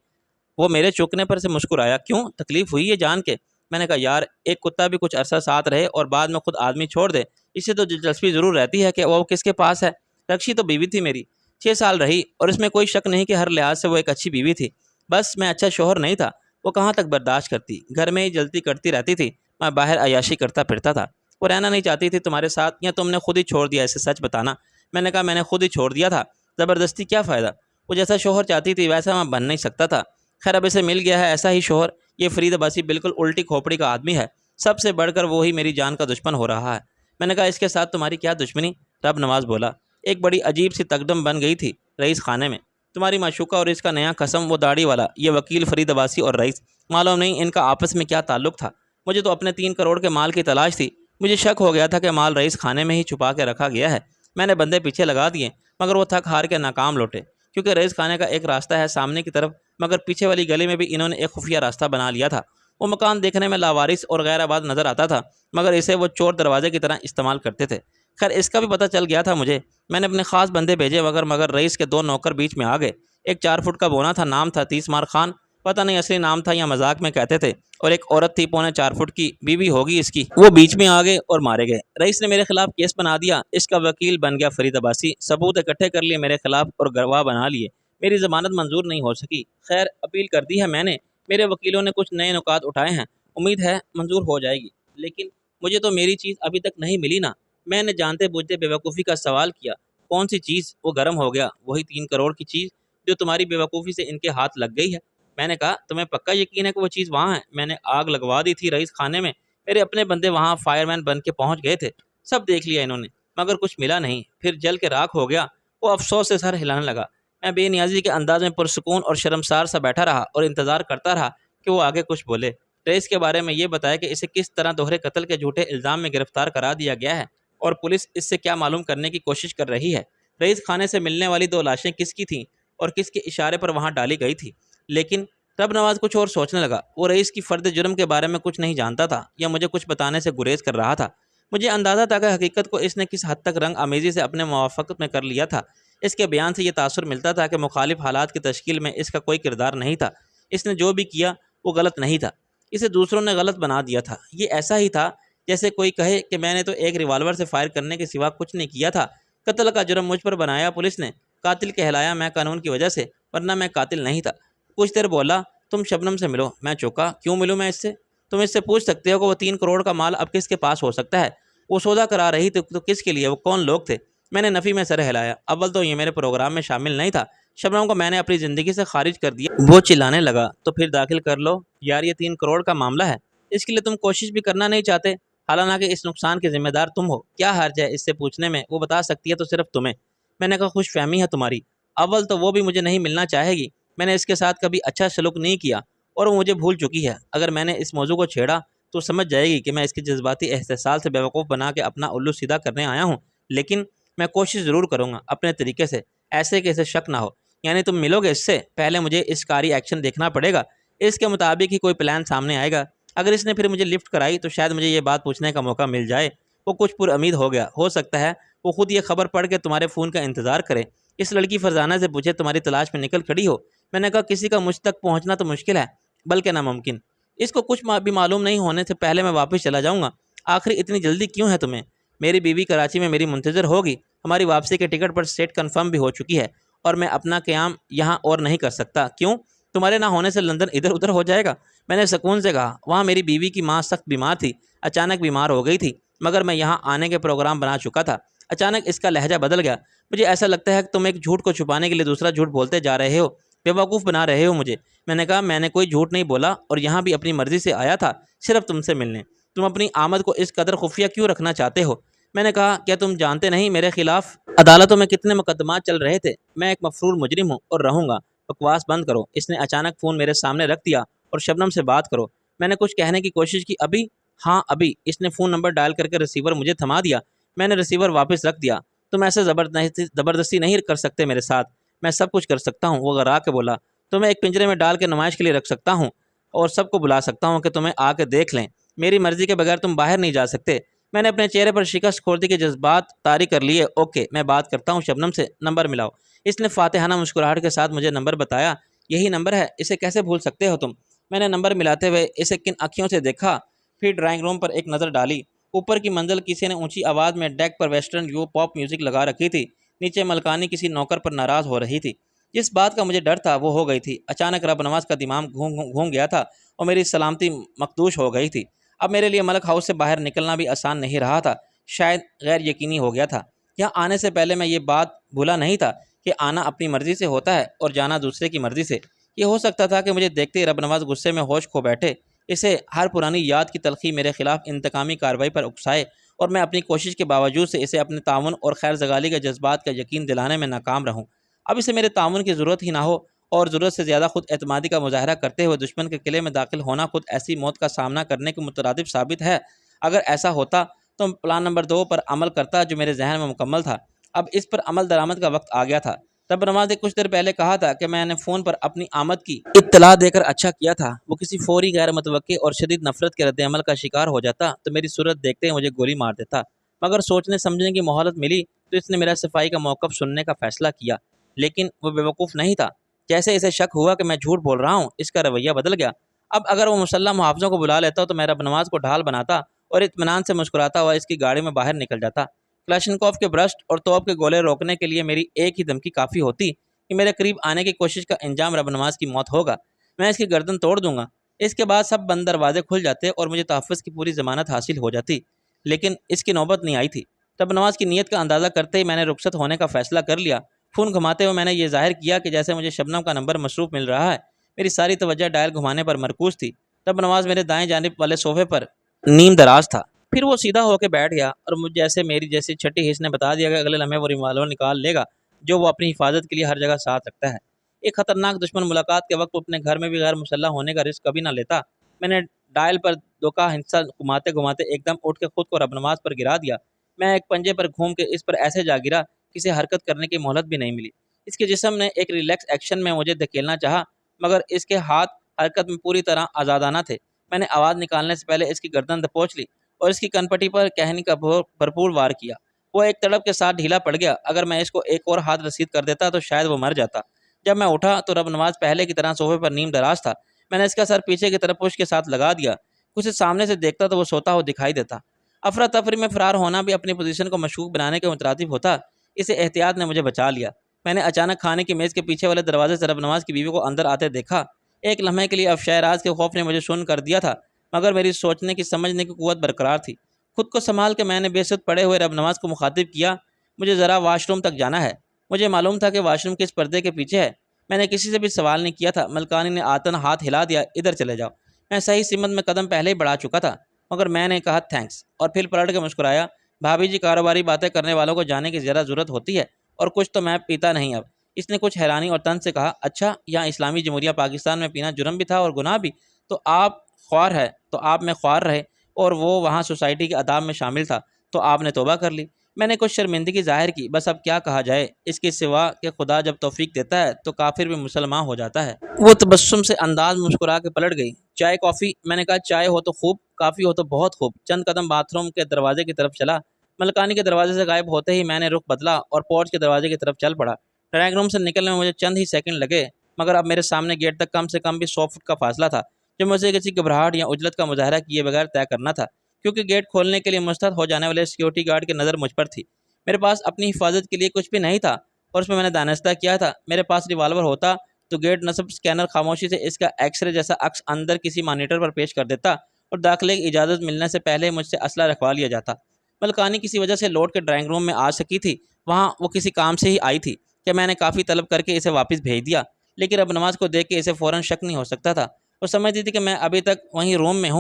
وہ میرے چوکنے پر سے مسکرایا۔ کیوں تکلیف ہوئی یہ جان کے؟ میں نے کہا یار، ایک کتا بھی کچھ عرصہ ساتھ رہے اور بعد میں خود آدمی چھوڑ دے، اسے تو دلچسپی ضرور رہتی ہے کہ وہ کس کے پاس ہے۔ رکشی تو بیوی تھی میری، 6 سال رہی، اور اس میں کوئی شک نہیں کہ ہر لحاظ سے وہ ایک اچھی بیوی تھی۔ بس میں اچھا شوہر نہیں تھا۔ وہ کہاں تک برداشت کرتی، گھر میں ہی جلتی کرتی رہتی تھی، میں باہر عیاشی کرتا پھرتا تھا۔ وہ رہنا نہیں چاہتی تھی تمہارے ساتھ، یا تم نے خود ہی چھوڑ دیا؟ اسے سچ بتانا۔ میں نے کہا میں نے خود ہی چھوڑ دیا تھا، زبردستی کیا فائدہ؟ وہ جیسا شوہر چاہتی تھی ویسا میں بن نہیں سکتا تھا۔ خیر اب اسے مل گیا ہے ایسا ہی شوہر۔ یہ فرید عباسی بالکل الٹی کھوپڑی کا آدمی ہے، سب سے بڑھ کر وہی میری جان کا دشمن ہو رہا ہے۔ میں نے کہا اس کے ساتھ تمہاری کیا دشمنی؟ رب نواز بولا، ایک بڑی عجیب سی تقدم بن گئی تھی رئیس خانے میں۔ تمہاری معشوقہ اور اس کا نیا قسم، وہ داڑھی والا، یہ وکیل فرید عباسی اور رئیس، معلوم نہیں ان کا آپس میں کیا تعلق تھا۔ مجھے تو اپنے 3 کروڑ کے مال کی تلاش تھی۔ مجھے شک ہو گیا تھا کہ مال رئیس خانے میں ہی چھپا کے رکھا گیا ہے۔ میں نے بندے پیچھے لگا دیے، مگر وہ تھک ہار کے ناکام لوٹے، کیونکہ رئیس خانے کا ایک راستہ ہے سامنے کی طرف، مگر پیچھے والی گلی میں بھی انہوں نے ایک خفیہ راستہ بنا لیا تھا۔ وہ مکان دیکھنے میں لاوارث اور غیر آباد نظر آتا تھا، مگر اسے وہ چور دروازے کی طرح استعمال کرتے تھے۔ خیر اس کا بھی پتہ چل گیا تھا مجھے۔ میں نے اپنے خاص بندے بھیجے، مگر رئیس کے 2 نوکر بیچ میں آ گئے۔ ایک 4 فٹ کا بونا تھا، نام تھا 30 مار خان، پتہ نہیں اصلی نام تھا یا مذاق میں کہتے تھے، اور ایک عورت تھی 4.25 فٹ کی، بیوی ہوگی اس کی۔ وہ بیچ میں آ گئے اور مارے گئے۔ رئیس نے میرے خلاف کیس بنا دیا، اس کا وکیل بن گیا فرید عباسی، ثبوت اکٹھے کر لیے میرے خلاف اور گواہ بنا لیے۔ میری ضمانت منظور نہیں ہو سکی۔ خیر اپیل کر دی ہے میں نے، میرے وکیلوں نے کچھ نئے نکات اٹھائے ہیں، امید ہے منظور ہو جائے گی، لیکن مجھے تو میری چیز ابھی تک نہیں ملی نا۔ میں نے جانتے بوجھتے بے وقوفی کا سوال کیا، کون سی چیز؟ وہ گرم ہو گیا، وہی 3 کروڑ کی چیز جو تمہاری بے وقوفی سے ان کے ہاتھ لگ گئی ہے۔ میں نے کہا تمہیں پکا یقین ہے کہ وہ چیز وہاں ہے؟ میں نے آگ لگوا دی تھی رئیس خانے میں، میرے اپنے بندے وہاں فائر مین بن کے پہنچ گئے تھے، سب دیکھ لیا انہوں نے، مگر کچھ ملا نہیں، پھر جل کے راکھ ہو گیا۔ وہ افسوس سے سر ہلانے لگا۔ میں بے نیازی کے انداز میں پرسکون اور شرمسار سا بیٹھا رہا اور انتظار کرتا رہا کہ وہ آگے کچھ بولے۔ رئیس کے بارے میں یہ بتایا کہ اسے کس طرح دوہرے قتل کے جھوٹے الزام میں گرفتار کرا دیا گیا ہے، اور پولیس اس سے کیا معلوم کرنے کی کوشش کر رہی ہے۔ رئیس خانے سے ملنے والی 2 لاشیں کس کی تھیں اور کس کے اشارے پر وہاں ڈالی گئی تھی؟ لیکن رب نواز کچھ اور سوچنے لگا۔ وہ رئیس کی فرد جرم کے بارے میں کچھ نہیں جانتا تھا یا مجھے کچھ بتانے سے گریز کر رہا تھا۔ مجھے اندازہ تھا کہ حقیقت کو اس نے کس حد تک رنگ آمیزی سے اپنے موافقت میں کر لیا تھا۔ اس کے بیان سے یہ تاثر ملتا تھا کہ مخالف حالات کی تشکیل میں اس کا کوئی کردار نہیں تھا۔ اس نے جو بھی کیا وہ غلط نہیں تھا، اسے دوسروں نے غلط بنا دیا تھا۔ یہ ایسا ہی تھا جیسے کوئی کہے کہ میں نے تو ایک ریوالور سے فائر کرنے کے سوا کچھ نہیں کیا تھا، قتل کا جرم مجھ پر بنایا پولیس نے، قاتل کہلایا میں قانون کی وجہ سے، ورنہ میں قاتل نہیں تھا۔ کچھ دیر بولا، تم شبنم سے ملو۔ میں چوکا، کیوں ملوں میں اس سے؟ تم اس سے پوچھ سکتے ہو کہ وہ 3 کروڑ کا مال اب کس کے پاس ہو سکتا ہے؟ وہ سودا کرا رہی تھی تو کس کے لیے؟ وہ کون لوگ تھے؟ میں نے نفی میں سر ہلایا۔ اول تو یہ میرے پروگرام میں شامل نہیں تھا، شبنم کو میں نے اپنی زندگی سے خارج کر دیا۔ وہ چلانے لگا، تو پھر داخل کر لو یار، یہ 3 کروڑ کا معاملہ ہے، اس کے لیے تم کوشش بھی کرنا نہیں چاہتے، حالانکہ اس نقصان کے ذمہ دار تم ہو۔ کیا حرج ہے اس سے پوچھنے میں؟ وہ بتا سکتی ہے تو صرف تمہیں۔ میں نے کہا خوش فہمی ہے تمہاری۔ اول تو وہ بھی مجھے نہیں ملنا چاہے گی، میں نے اس کے ساتھ کبھی اچھا سلوک نہیں کیا اور وہ مجھے بھول چکی ہے۔ اگر میں نے اس موضوع کو چھیڑا تو سمجھ جائے گی کہ میں اس کے جذباتی احساسات سے بیوقوف بنا کے اپنا الو سیدھا کرنے آیا ہوں، لیکن میں کوشش ضرور کروں گا اپنے طریقے سے، ایسے کہ اسے شک نہ ہو۔ یعنی تم ملو گے اس سے؟ پہلے مجھے اس کاری ایکشن دیکھنا پڑے گا، اس کے مطابق ہی کوئی پلان سامنے آئے گا۔ اگر اس نے پھر مجھے لفٹ کرائی تو شاید مجھے یہ بات پوچھنے کا موقع مل جائے۔ وہ کچھ پر امید ہو گیا، ہو سکتا ہے وہ خود یہ خبر پڑھ کے تمہارے فون کا انتظار کرے، اس لڑکی فرزانہ سے پوچھے تمہاری تلاش میں نکل کھڑی ہو۔ میں نے کہا کسی کا مجھ تک پہنچنا تو مشکل ہے، بلکہ ناممکن۔ اس کو کچھ بھی معلوم نہیں ہونے سے پہلے میں واپس چلا جاؤں گا۔ آخر اتنی جلدی کیوں ہے تمہیں؟ میری بیوی کراچی میں میری منتظر ہوگی، ہماری واپسی کے ٹکٹ پر سیٹ کنفرم بھی ہو چکی ہے، اور میں اپنا قیام یہاں اور نہیں کر سکتا۔ کیوں؟ تمہارے نہ ہونے سے لندن ادھر ادھر ہو جائے گا۔ میں نے سکون سے کہا، وہاں میری بیوی کی ماں سخت بیمار تھی، اچانک بیمار ہو گئی تھی، مگر میں یہاں آنے کے پروگرام بنا چکا تھا۔ اچانک اس کا لہجہ بدل گیا۔ مجھے ایسا لگتا ہے کہ تم ایک جھوٹ کو چھپانے کے لیے دوسرا جھوٹ بولتے جا رہے ہو، بیوقوف بنا رہے ہو مجھے۔ میں نے کہا میں نے کوئی جھوٹ نہیں بولا، اور یہاں بھی اپنی مرضی سے آیا تھا، صرف تم سے ملنے۔ تم اپنی آمد کو اس قدر خفیہ کیوں رکھنا چاہتے ہو؟ میں نے کہا کیا تم جانتے نہیں میرے خلاف عدالتوں میں کتنے مقدمات چل رہے تھے؟ میں ایک مفرور مجرم ہوں اور رہوں گا۔ بکواس بند کرو۔ اس نے اچانک فون میرے سامنے رکھ دیا۔ اور شبنم سے بات کرو۔ میں نے کچھ کہنے کی کوشش کی۔ ابھی؟ ہاں ابھی۔ اس نے فون نمبر ڈائل کر کے ریسیور مجھے تھما دیا۔ میں نے ریسیور واپس رکھ دیا۔ تم ایسے زبردستی نہیں کر سکتے میرے ساتھ۔ میں سب کچھ کر سکتا ہوں، وہ غرا کے بولا۔ تمہیں ایک پنجرے میں ڈال کے نمائش کے لیے رکھ سکتا ہوں اور سب کو بلا سکتا ہوں کہ تمہیں آ کے دیکھ لیں۔ میری مرضی کے بغیر تم باہر نہیں جا سکتے۔ میں نے اپنے چہرے پر شکست خوردی کے جذبات طاری کر لیے۔ اوکے، میں بات کرتا ہوں شبنم سے، نمبر ملاؤ۔ اس نے فاتحانہ مسکراہٹ کے ساتھ مجھے نمبر بتایا۔ یہی نمبر ہے، اسے کیسے بھول سکتے ہو تم؟ میں نے نمبر ملاتے ہوئے اسے کن اکھیوں سے دیکھا، پھر ڈرائنگ روم پر ایک نظر ڈالی۔ اوپر کی منزل کسی نے اونچی آواز میں ڈیک پر ویسٹرن یو پاپ میوزک لگا رکھی تھی۔ نیچے ملکانی کسی نوکر پر ناراض ہو رہی تھی۔ جس بات کا مجھے ڈر تھا وہ ہو گئی تھی۔ اچانک رب نواز کا دماغ گھوم گیا تھا اور میری سلامتی مخدوش ہو گئی تھی۔ اب میرے لیے ملک ہاؤس سے باہر نکلنا بھی آسان نہیں رہا تھا، شاید غیر یقینی ہو گیا تھا۔ یہاں آنے سے پہلے میں یہ بات بھولا نہیں تھا کہ آنا اپنی مرضی سے ہوتا ہے اور جانا دوسرے کی مرضی سے۔ یہ ہو سکتا تھا کہ مجھے دیکھتے ہی رب نواز غصے میں ہوش کھو بیٹھے، اسے ہر پرانی یاد کی تلخی میرے خلاف انتقامی کارروائی پر اکسائے اور میں اپنی کوشش کے باوجود سے اسے اپنے تعاون اور خیر زگالی کے جذبات کا یقین دلانے میں ناکام رہوں۔ اب اسے میرے تعاون کی ضرورت ہی نہ ہو اور ضرورت سے زیادہ خود اعتمادی کا مظاہرہ کرتے ہوئے دشمن کے قلعے میں داخل ہونا خود ایسی موت کا سامنا کرنے کے مترادف ثابت ہے۔ اگر ایسا ہوتا تو پلان نمبر 2 پر عمل کرتا جو میرے ذہن میں مکمل تھا۔ اب اس پر عمل درآمد کا وقت آ گیا تھا۔ رب نواز نے کچھ دیر پہلے کہا تھا کہ میں نے فون پر اپنی آمد کی اطلاع دے کر اچھا کیا تھا۔ وہ کسی فوری غیر متوقع اور شدید نفرت کے رد عمل کا شکار ہو جاتا تو میری صورت دیکھتے ہی مجھے گولی مار دیتا، مگر سوچنے سمجھنے کی مہلت ملی تو اس نے میرا صفائی کا موقف سننے کا فیصلہ کیا۔ لیکن وہ بیوقوف نہیں تھا۔ جیسے اسے شک ہوا کہ میں جھوٹ بول رہا ہوں، اس کا رویہ بدل گیا۔ اب اگر وہ مسلح محافظوں کو بلا لیتا تو میں رب نواز کو ڈھال بناتا اور اطمینان سے مسکراتا ہوا اس کی گاڑی میں باہر نکل جاتا۔ کلاشنکوف کے برسٹ اور توپ کے گولے روکنے کے لیے میری ایک ہی دھمکی کافی ہوتی کہ میرے قریب آنے کی کوشش کا انجام رب نواز کی موت ہوگا۔ میں اس کی گردن توڑ دوں گا۔ اس کے بعد سب بند دروازے کھل جاتے اور مجھے تحفظ کی پوری ضمانت حاصل ہو جاتی۔ لیکن اس کی نوبت نہیں آئی تھی۔ رب نواز کی نیت کا اندازہ کرتے ہی میں نے رخصت ہونے کا فیصلہ کر لیا۔ فون گھماتے ہوئے میں نے یہ ظاہر کیا کہ جیسے مجھے شبنم کا نمبر مصروف مل رہا ہے۔ میری ساری توجہ ڈائل گھمانے پر مرکوز تھی۔ رب نواز میرے دائیں جانب والے صوفے پر نیم دراز تھا۔ پھر وہ سیدھا ہو کے بیٹھ گیا اور مجھ جیسے میری جیسی چھٹی حص نے بتا دیا کہ اگلے لمحے وہ ریوالور نکال لے گا جو وہ اپنی حفاظت کے لیے ہر جگہ ساتھ رکھتا ہے۔ ایک خطرناک دشمن ملاقات کے وقت اپنے گھر میں بھی غیر مسلح ہونے کا رسک کبھی نہ لیتا۔ میں نے ڈائل پر دو کا ہنسا گھماتے گھماتے ایک دم اٹھ کے خود کو رب نواز پر گرا دیا۔ میں ایک پنجے پر گھوم کے اس پر ایسے جا گرا کسی حرکت کرنے کی مہلت بھی نہیں ملی۔ اس کے جسم نے ایک ریلیکس ایکشن میں مجھے دھکیلنا چاہا، مگر اس کے ہاتھ حرکت میں پوری طرح آزادانہ تھے۔ میں نے آواز نکالنے سے پہلے اس کی گردن دبوچ لی اور اس کی کنپٹی پر کہنی کا بھرپور وار کیا۔ وہ ایک تڑپ کے ساتھ ڈھیلا پڑ گیا۔ اگر میں اس کو ایک اور ہاتھ رسید کر دیتا تو شاید وہ مر جاتا۔ جب میں اٹھا تو رب نواز پہلے کی طرح صوفے پر نیم دراز تھا۔ میں نے اس کا سر پیچھے کی طرف پش کے ساتھ لگا دیا۔ اسے سامنے سے دیکھتا تو وہ سوتا ہوا دکھائی دیتا۔ افراتفری میں فرار ہونا بھی اپنی پوزیشن کو مشکوک بنانے کے مترادف ہوتا۔ اسے احتیاط نے مجھے بچا لیا۔ میں نے اچانک کھانے کی میز کے پیچھے والے دروازے سے رب نواز کی بیوی کو اندر آتے دیکھا۔ ایک لمحے کے لیے افشائے راز کے خوف نے مجھے شن کر دیا تھا، مگر میری سوچنے کی سمجھنے کی قوت برقرار تھی۔ خود کو سنبھال کے میں نے بے سود پڑے ہوئے رب نواز کو مخاطب کیا، مجھے ذرا واش روم تک جانا ہے۔ مجھے معلوم تھا کہ واش روم کس پردے کے پیچھے ہے۔ میں نے کسی سے بھی سوال نہیں کیا تھا۔ ملکانی نے آتن ہاتھ ہلا دیا، ادھر چلے جاؤ۔ میں صحیح سمت میں قدم پہلے ہی بڑھا چکا تھا، مگر میں نے کہا تھینکس اور پھر پلٹ کے مسکرایا۔ بھابھی جی، کاروباری باتیں کرنے والوں کو جانے کی زیادہ ضرورت ہوتی ہے، اور کچھ تو میں پیتا نہیں اب۔ اس نے کچھ حیرانی اور طنز سے کہا، اچھا، یہاں اسلامی جمہوریہ پاکستان میں پینا جرم بھی تھا اور گناہ بھی، تو آپ میں خوار رہے اور وہ وہاں سوسائٹی کے آداب میں شامل تھا تو آپ نے توبہ کر لی۔ میں نے کچھ شرمندگی ظاہر کی، بس اب کیا کہا جائے، اس کے سوا کہ خدا جب توفیق دیتا ہے تو کافر بھی مسلمان ہو جاتا ہے۔ وہ تبسم سے انداز مسکرا کے پلٹ گئی۔ چائے کافی؟ میں نے کہا چائے ہو تو خوب، کافی ہو تو بہت خوب۔ چند قدم باتھ روم کے دروازے کی طرف چلا۔ ملکانی کے دروازے سے غائب ہوتے ہی میں نے رخ بدلا اور پورچ کے دروازے کی طرف چل پڑا۔ ڈرائنگ روم سے نکلنے میں مجھے چند ہی سیکنڈ لگے، مگر اب میرے سامنے گیٹ تک کم سے کم بھی 100 فٹ کا فاصلہ تھا، جو مجھے کسی گھبراہٹ یا عجلت کا مظاہرہ کیے بغیر طے کرنا تھا، کیونکہ گیٹ کھولنے کے لیے مستعد ہو جانے والے سیکورٹی گارڈ کی نظر مجھ پر تھی۔ میرے پاس اپنی حفاظت کے لیے کچھ بھی نہیں تھا اور اس میں نے دانستہ کیا تھا، میرے پاس ریوالور ہوتا تو گیٹ نصب سکینر خاموشی سے اس کا ایکس رے جیسا عکس اندر کسی مانیٹر پر پیش کر دیتا اور داخلے کی اجازت ملنے سے پہلے مجھ سے اسلحہ رکھوا لیا جاتا۔ ملکانی کسی وجہ سے لوٹ کے ڈرائنگ روم میں آ سکی تھی، وہاں وہ کسی کام سے ہی آئی تھی کہ میں نے کافی طلب کر کے اسے واپس بھیج دیا، لیکن رب نواز کو دیکھ کے اسے فوراً شک نہیں ہو سکتا تھا۔ وہ سمجھتی تھی کہ میں ابھی تک وہیں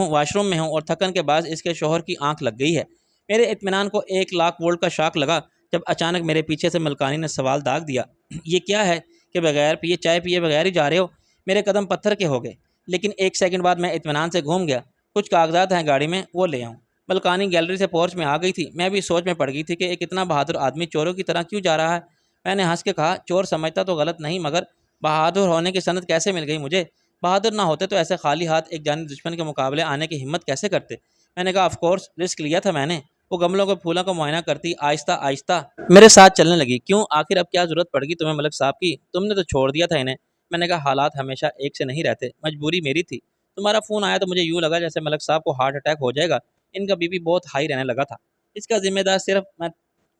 واش روم میں ہوں اور تھکن کے باعث اس کے شوہر کی آنکھ لگ گئی ہے۔ میرے اطمینان کو 1 لاکھ وولٹ کا شاک لگا جب اچانک میرے پیچھے سے ملکانی نے سوال داغ دیا، یہ کیا ہے کہ بغیر پیے چائے پیے بغیر ہی جا رہے ہو؟ میرے قدم پتھر کے ہو گئے، لیکن 1 سیکنڈ بعد میں اطمینان سے گھوم گیا۔ کچھ کاغذات ہیں گاڑی میں، وہ لے آؤں۔ ملکانی گیلری سے پورچ میں آ گئی تھی۔ میں بھی سوچ میں پڑ گئی تھی کہ ایک اتنا بہادر آدمی چوروں کی طرح کیوں جا رہا ہے۔ میں نے ہنس کے کہا، چور سمجھتا تو غلط نہیں، مگر بہادر ہونے کی سند کیسے مل گئی مجھے؟ بہادر نہ ہوتے تو ایسے خالی ہاتھ ایک جانی دشمن کے مقابلے آنے کی ہمت کیسے کرتے؟ میں نے کہا، آف کورس رسک لیا تھا میں نے۔ وہ گملوں کے پھولوں کو معائنہ کرتی آہستہ آہستہ میرے ساتھ چلنے لگی۔ کیوں؟ آخر اب کیا ضرورت پڑ گئی تمہیں ملک صاحب کی؟ تم نے تو چھوڑ دیا تھا انہیں۔ میں نے کہا، حالات ہمیشہ ایک سے نہیں رہتے، مجبوری میری تھی۔ تمہارا فون آیا تو مجھے یوں لگا جیسے ملک صاحب کو ہارٹ اٹیک ہو جائے گا۔ ان کا بی پی بہت ہائی رہنے لگا تھا۔ اس کا ذمہ دار صرف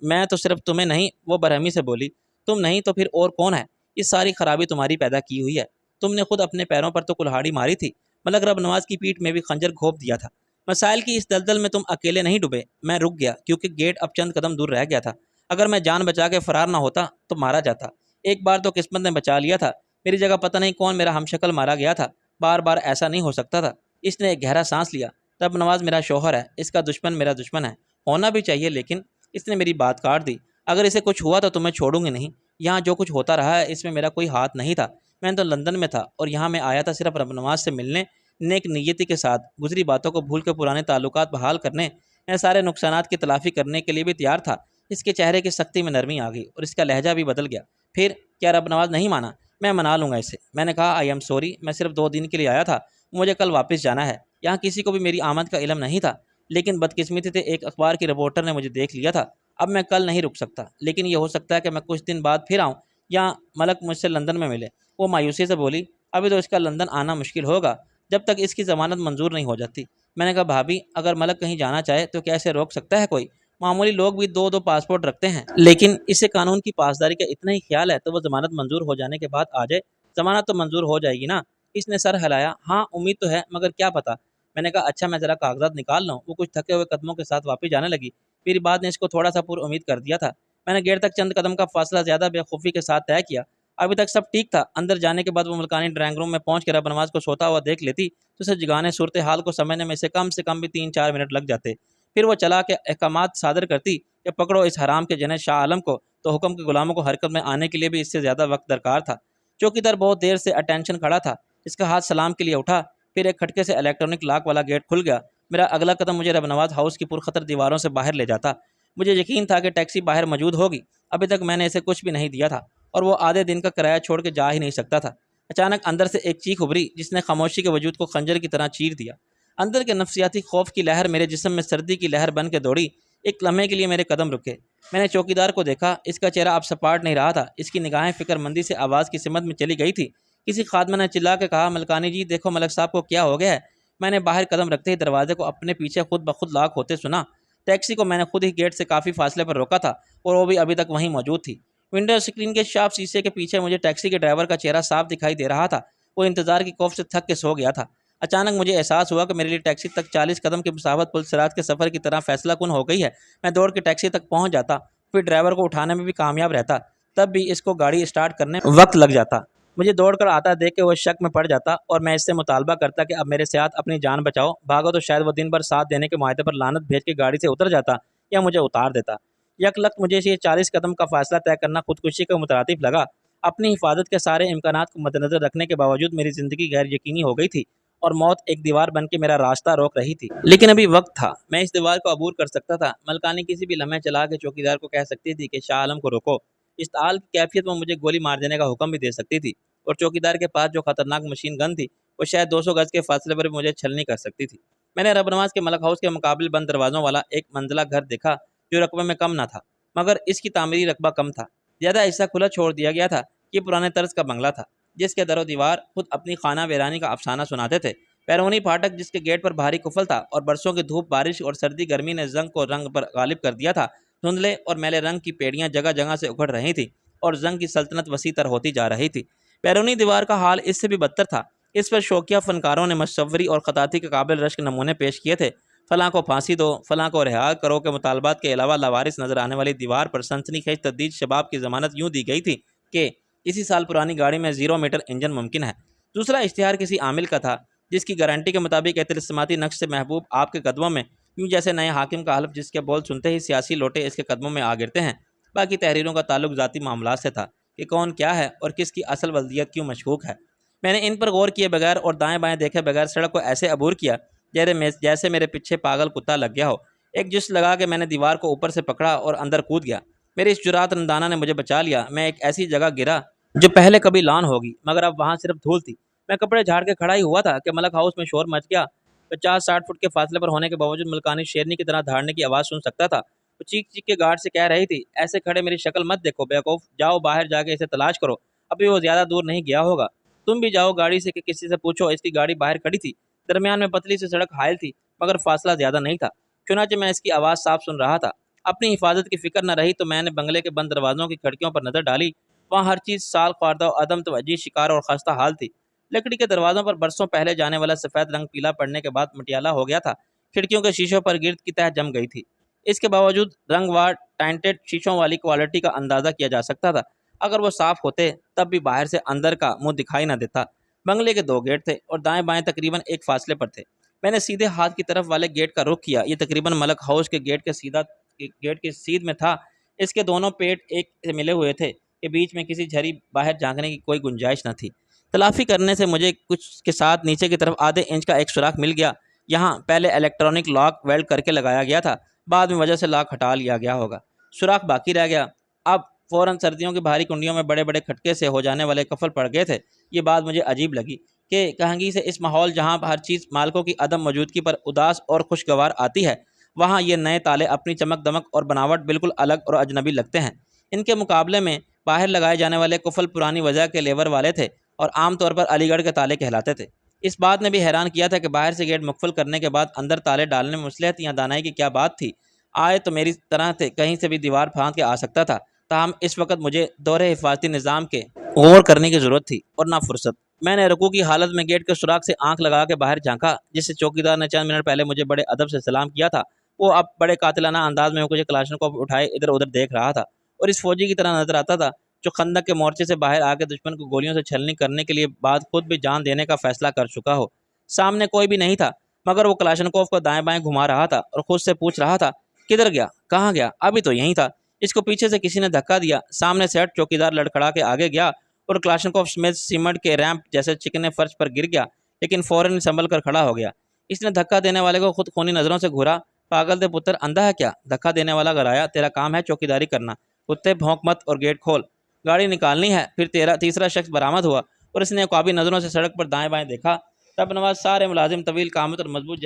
میں تو صرف تمہیں نہیں، وہ برہمی سے بولی۔ تم نہیں تو پھر اور کون ہے؟ یہ ساری خرابی تمہاری پیدا کی ہوئی ہے۔ تم نے خود اپنے پیروں پر تو کلہاڑی ماری تھی، ملک رب نواز کی پیٹھ میں بھی خنجر گھونپ دیا تھا۔ مسائل کی اس دلدل میں تم اکیلے نہیں ڈوبے، میں رک گیا کیونکہ گیٹ اب چند قدم دور رہ گیا تھا۔ اگر میں جان بچا کے فرار نہ ہوتا تو مارا جاتا۔ ایک بار تو قسمت نے بچا لیا تھا، میری جگہ پتہ نہیں کون میرا ہم شکل مارا گیا تھا۔ بار بار ایسا نہیں ہو سکتا تھا۔ اس نے ایک گہرا سانس لیا۔ رب نواز میرا شوہر ہے، اس کا دشمن میرا دشمن ہے، ہونا بھی چاہیے، لیکن اس نے میری بات کاٹ دی۔ اگر اسے کچھ ہوا تو تمہیں چھوڑوں گی نہیں۔ یہاں جو کچھ ہوتا رہا ہے اس میں میرا کوئی ہاتھ نہیں تھا۔ میں تو لندن میں تھا اور یہاں میں آیا تھا صرف رب نواز سے ملنے، نیک نیتی کے ساتھ، گزری باتوں کو بھول کے پرانے تعلقات بحال کرنے، میں سارے نقصانات کی تلافی کرنے کے لیے بھی تیار تھا۔ اس کے چہرے کی سختی میں نرمی آ گئی اور اس کا لہجہ بھی بدل گیا۔ پھر کیا رب نواز نہیں مانا؟ میں منا لوں گا اسے۔ میں نے کہا، آئی ایم سوری، میں صرف 2 دن کے لیے آیا تھا، مجھے کل واپس جانا ہے۔ یہاں کسی کو بھی میری آمد کا علم نہیں تھا، لیکن بدقسمتی سے ایک اخبار کی رپورٹر نے مجھے دیکھ لیا تھا۔ اب میں کل نہیں رک سکتا، لیکن یہ ہو سکتا ہے کہ میں کچھ دن بعد پھر آؤں یا ملک مجھ سے لندن میں ملے۔ وہ مایوسی سے بولی، ابھی تو اس کا لندن آنا مشکل ہوگا جب تک اس کی ضمانت منظور نہیں ہو جاتی۔ میں نے کہا، بھابھی، اگر ملک کہیں جانا چاہے تو کیا اسے روک سکتا ہے کوئی؟ معمولی لوگ بھی 2 پاسپورٹ رکھتے ہیں، لیکن اسے قانون کی پاسداری کا اتنا ہی خیال ہے تو وہ ضمانت منظور ہو جانے کے بعد آ جائے۔ ضمانت تو منظور ہو جائے گی نا؟ اس نے سر ہلایا۔ ہاں، امید تو ہے، مگر کیا پتا۔ میں نے کہا، اچھا، میں ذرا کاغذات نکال لوں۔ وہ کچھ تھکے ہوئے قدموں کے ساتھ واپس جانے لگی۔ میری بات نے اس کو تھوڑا سا پر امید کر دیا تھا۔ میں نے گیٹ تک چند قدم کا فاصلہ زیادہ بے خوفی کے ساتھ طے کیا۔ ابھی تک سب ٹھیک تھا۔ اندر جانے کے بعد وہ ملکانی ڈرائنگ روم میں پہنچ کے رب نواز کو سوتا ہوا دیکھ لیتی تو اسے جگانے صورتحال کو سمجھنے میں سے کم بھی 3-4 منٹ لگ جاتے۔ پھر وہ چلا کے احکامات صادر کرتی کہ پکڑو اس حرام کے جنید شاہ عالم کو، تو حکم کے غلاموں کو حرکت میں آنے کے لیے بھی اس سے زیادہ وقت درکار تھا۔ چوکیدار بہت دیر سے اٹینشن کھڑا تھا۔ اس کا ہاتھ سلام کے لیے اٹھا، پھر ایک کھٹکے سے الیکٹرانک لاک والا گیٹ کھل گیا۔ میرا اگلا قدم مجھے رب نواز ہاؤس کی پرخطر دیواروں سے باہر لے جاتا۔ مجھے یقین تھا کہ ٹیکسی باہر موجود ہوگی۔ ابھی تک میں نے اسے کچھ بھی نہیں دیا تھا اور وہ آدھے دن کا کرایہ چھوڑ کے جا ہی نہیں سکتا تھا۔ اچانک اندر سے ایک چیخ ابھری جس نے خاموشی کے وجود کو خنجر کی طرح چیر دیا۔ اندر کے نفسیاتی خوف کی لہر میرے جسم میں سردی کی لہر بن کے دوڑی۔ ایک لمحے کے لیے میرے قدم رکے۔ میں نے چوکیدار کو دیکھا۔ اس کا چہرہ اب سپاٹ نہیں رہا تھا۔ اس کی نگاہیں فکر مندی سے آواز کی سمت میں چلی گئی تھی۔ کسی خادمہ نے چلا کے کہا، ملکانی جی، دیکھو ملک صاحب کو کیا ہو گیا ہے۔ میں نے باہر قدم رکھتے ہی دروازے کو اپنے پیچھے خود بخود لاک ہوتے سنا۔ ٹیکسی کو میں نے خود ہی گیٹ سے کافی فاصلے پر روکا تھا اور وہ بھی ابھی تک وہیں موجود تھی۔ ونڈو اسکرین کے شارپ شیشے کے پیچھے مجھے ٹیکسی کے ڈرائیور کا چہرہ صاف دکھائی دے رہا تھا۔ وہ انتظار کی خوف سے تھک کے سو گیا تھا۔ اچانک مجھے احساس ہوا کہ میرے لیے ٹیکسی تک 40 قدم کی مسافت پل صراط کے سفر کی طرح فیصلہ کن ہو گئی ہے۔ میں دوڑ کے ٹیکسی تک پہنچ جاتا، پھر ڈرائیور کو اٹھانے میں بھی کامیاب رہتا، تب بھی اس کو گاڑی اسٹارٹ کرنے میں وقت لگ جاتا۔ مجھے دوڑ کر آتا دیکھ کے وہ شک میں پڑ جاتا اور میں اس سے مطالبہ کرتا کہ اب میرے ساتھ اپنی جان بچاؤ، بھاگو، تو شاید وہ دن بھر ساتھ دینے کے معاہدے پر لعنت بھیج کے گاڑی سے اتر جاتا یا مجھے اتار دیتا۔ یک لخت مجھے یہ 40 قدم کا فاصلہ طے کرنا خودکشی کے مترادف لگا۔ اپنی حفاظت کے سارے امکانات کو مد نظر رکھنے کے باوجود میری زندگی غیر یقینی ہو گئی تھی اور موت ایک دیوار بن کے میرا راستہ روک رہی تھی۔ لیکن ابھی وقت تھا، میں اس دیوار کو عبور کر سکتا تھا۔ ملکانی کسی بھی لمحے چلا کے چوکیدار کو کہہ سکتی تھی کہ شاہ عالم کو روکو۔ استعال کی کیفیت میں مجھے گولی مار دینے کا حکم بھی دے سکتی تھی، اور چوکیدار کے پاس جو خطرناک مشین گن تھی وہ شاید 200 گز کے فاصلے پر بھی مجھے چھلنی کر سکتی تھی۔ میں نے رب نواز کے ملک ہاؤس کے مقابل بند دروازوں والا ایک منزلہ گھر دیکھا جو رقبے میں کم نہ تھا، مگر اس کی تعمیری رقبہ کم تھا۔ زیادہ حصہ کھلا چھوڑ دیا گیا تھا۔ یہ پرانے طرز کا بنگلہ تھا جس کے در و دیوار خود اپنی خانہ ویرانی کا افسانہ سناتے تھے۔ بیرونی پھاٹک جس کے گیٹ پر بھاری قفل تھا اور برسوں کی دھوپ، بارش اور سردی گرمی نے زنگ کو رنگ پر غالب کر دیا تھا۔ دھندلے اور میلے رنگ کی پیڑیاں جگہ جگہ سے اکھڑ رہی تھیں اور زنگ کی سلطنت وسیع تر ہوتی جا رہی تھی۔ بیرونی دیوار کا حال اس سے بھی بدتر تھا۔ اس پر شوقیہ فنکاروں نے مصوری اور خطاطی کے قابل رشک نمونے پیش کیے تھے۔ فلاں کو پھانسی دو، فلاں کو رہا کرو کے مطالبات کے علاوہ لاوارث نظر آنے والی دیوار پر سنسنی خیز تجدید شباب کی ضمانت یوں دی گئی تھی کہ اسی سال پرانی گاڑی میں 0 میٹر انجن ممکن ہے۔ دوسرا اشتہار کسی عامل کا تھا جس کی گارنٹی کے مطابق اعتمادی نقش سے محبوب آپ کے قدموں میں یوں جیسے نئے حاکم کا حلف جس کے بول سنتے ہی سیاسی لوٹے اس کے قدموں میں آ گرتے ہیں۔ باقی تحریروں کا تعلق ذاتی معاملات سے تھا کہ کون کیا ہے اور کس کی اصل ولدیت کیوں مشکوک ہے۔ میں نے ان پر غور کیے بغیر اور دائیں بائیں دیکھے بغیر سڑک کو ایسے عبور کیا جیسے میرے پیچھے پاگل کتا لگ گیا ہو۔ ایک جس لگا کہ میں نے دیوار کو اوپر سے پکڑا اور اندر کود گیا۔ میری اس جرات رندانہ نے مجھے بچا لیا۔ میں ایک ایسی جگہ گرا جو پہلے کبھی لان ہوگی مگر اب وہاں صرف دھول تھی۔ میں کپڑے جھاڑ کے کھڑا ہی ہوا تھا کہ ملک ہاؤس میں شور مچ گیا۔ 50-60 فٹ کے فاصلے پر ہونے کے باوجود ملکانی شیرنی کی طرح دھاڑنے کی آواز سن سکتا تھا۔ وہ چیخ چیخ کے گارڈ سے کہہ رہی تھی، ایسے کھڑے میری شکل مت دیکھو بیوقوف، جاؤ باہر جا کے اسے تلاش کرو، ابھی وہ زیادہ دور نہیں گیا ہوگا۔ تم بھی جاؤ گاڑی سے کہ کسی سے پوچھو۔ اس کی گاڑی باہر کھڑی تھی، درمیان میں پتلی سی سڑک حائل تھی مگر فاصلہ زیادہ نہیں تھا، چنانچہ میں اس کی آواز صاف سن رہا تھا۔ اپنی حفاظت کی فکر نہ رہی تو میں نے بنگلے کے بند دروازوں کی کھڑکیوں پر نظر ڈالی۔ وہاں ہر چیز سال خوردہ و عدم توجہی شکار اور خستہ حال تھی۔ لکڑی کے دروازوں پر برسوں پہلے جانے والا سفید رنگ پیلا پڑنے کے بعد مٹیالہ ہو گیا تھا۔ کھڑکیوں کے شیشوں پر گرد کی تہ جم گئی تھی۔ اس کے باوجود رنگ وار ٹائنٹڈ شیشوں والی کوالٹی کا اندازہ کیا جا سکتا تھا۔ اگر وہ صاف ہوتے تب بھی باہر سے اندر کا منہ دکھائی نہ دیتا۔ بنگلے کے 2 گیٹ تھے اور دائیں بائیں تقریباً ایک فاصلے پر تھے۔ میں نے سیدھے ہاتھ کی طرف والے گیٹ کا رخ کیا۔ یہ تقریباً ملک ہاؤس کے گیٹ کے سیدھ میں تھا۔ اس کے دونوں پیٹ ایک سے ملے ہوئے تھے کہ بیچ میں کسی جھری باہر جھانکنے کی کوئی گنجائش نہ تھی۔ تلافی کرنے سے مجھے کچھ کے ساتھ نیچے کی طرف آدھے انچ کا ایک سوراخ مل گیا۔ یہاں پہلے الیکٹرانک لاک ویلڈ کر کے لگایا گیا تھا، بعد میں وجہ سے لاک ہٹا لیا گیا ہوگا۔ سوراخ باقی رہ گیا۔ اب فوراً سردیوں کی بھاری کنڈیوں میں بڑے بڑے کھٹکے سے ہو جانے والے قفل پڑ گئے تھے۔ یہ بات مجھے عجیب لگی کہ کہنگی سے اس ماحول جہاں ہر چیز مالکوں کی عدم موجودگی پر اداس اور خوشگوار آتی ہے، وہاں یہ نئے تالے اپنی چمک دمک اور بناوٹ بالکل الگ اور اجنبی لگتے ہیں۔ ان کے مقابلے میں باہر لگائے جانے والے قفل پرانی وجہ کے لیور والے تھے اور عام طور پر علی گڑھ کے تالے کہلاتے تھے۔ اس بات نے بھی حیران کیا تھا کہ باہر سے گیٹ مقفل کرنے کے بعد اندر تالے ڈالنے میں مصلحت یا دانائی کی کیا بات تھی۔ آئے تو میری طرح تھے، کہیں سے بھی دیوار پھاند کے آ سکتا تھا۔ تاہم اس وقت مجھے دور حفاظتی نظام کے غور کرنے کی ضرورت تھی اور نہ فرصت۔ میں نے رکوع کی حالت میں گیٹ کے سوراخ سے آنکھ لگا کے باہر جھانکا۔ جس سے چوکیدار نے چند منٹ پہلے مجھے بڑے ادب سے سلام کیا تھا، وہ اب بڑے قاتلانہ انداز میں مجھے کلاشنکوف اٹھائے ادھر ادھر دیکھ رہا تھا اور اس فوجی کی طرح نظر آتا تھا جو خندق کے مورچے سے باہر آ کے دشمن کو گولیوں سے چھلنی کرنے کے لیے بعد خود بھی جان دینے کا فیصلہ کر چکا ہو۔ سامنے کوئی بھی نہیں تھا مگر وہ کلاشنکوف کو دائیں بائیں گھما رہا تھا اور خود سے پوچھ رہا تھا، کدھر گیا، کہاں گیا، ابھی تو یہیں تھا۔ اس کو پیچھے سے کسی نے دھکا دیا۔ سامنے سے ہٹ چوکیدار لڑکھڑا کے آگے گیا اور کلاشنکوف سمیت سیمنٹ کے ریمپ جیسے چکنے فرش پر گر گیا، لیکن فوراً سنبھل کر کھڑا ہو گیا۔ اس نے دھکا دینے والے کو خود خونی نظروں سے گھورا۔ پاگل دے پتر، اندھا ہے کیا؟ دھکا دینے والا گرایا، تیرا کام ہے چوکیداری کرنا، کتے بھونک مت اور گیٹ کھول، گاڑی نکالنی ہے۔ پھر تیسرا شخص برآمد ہوا اور اس نے عقابی نظروں سے سڑک پر دائیں بائیں دیکھا۔ تب نواز سارے ملازم طویل قامت اور مضبوط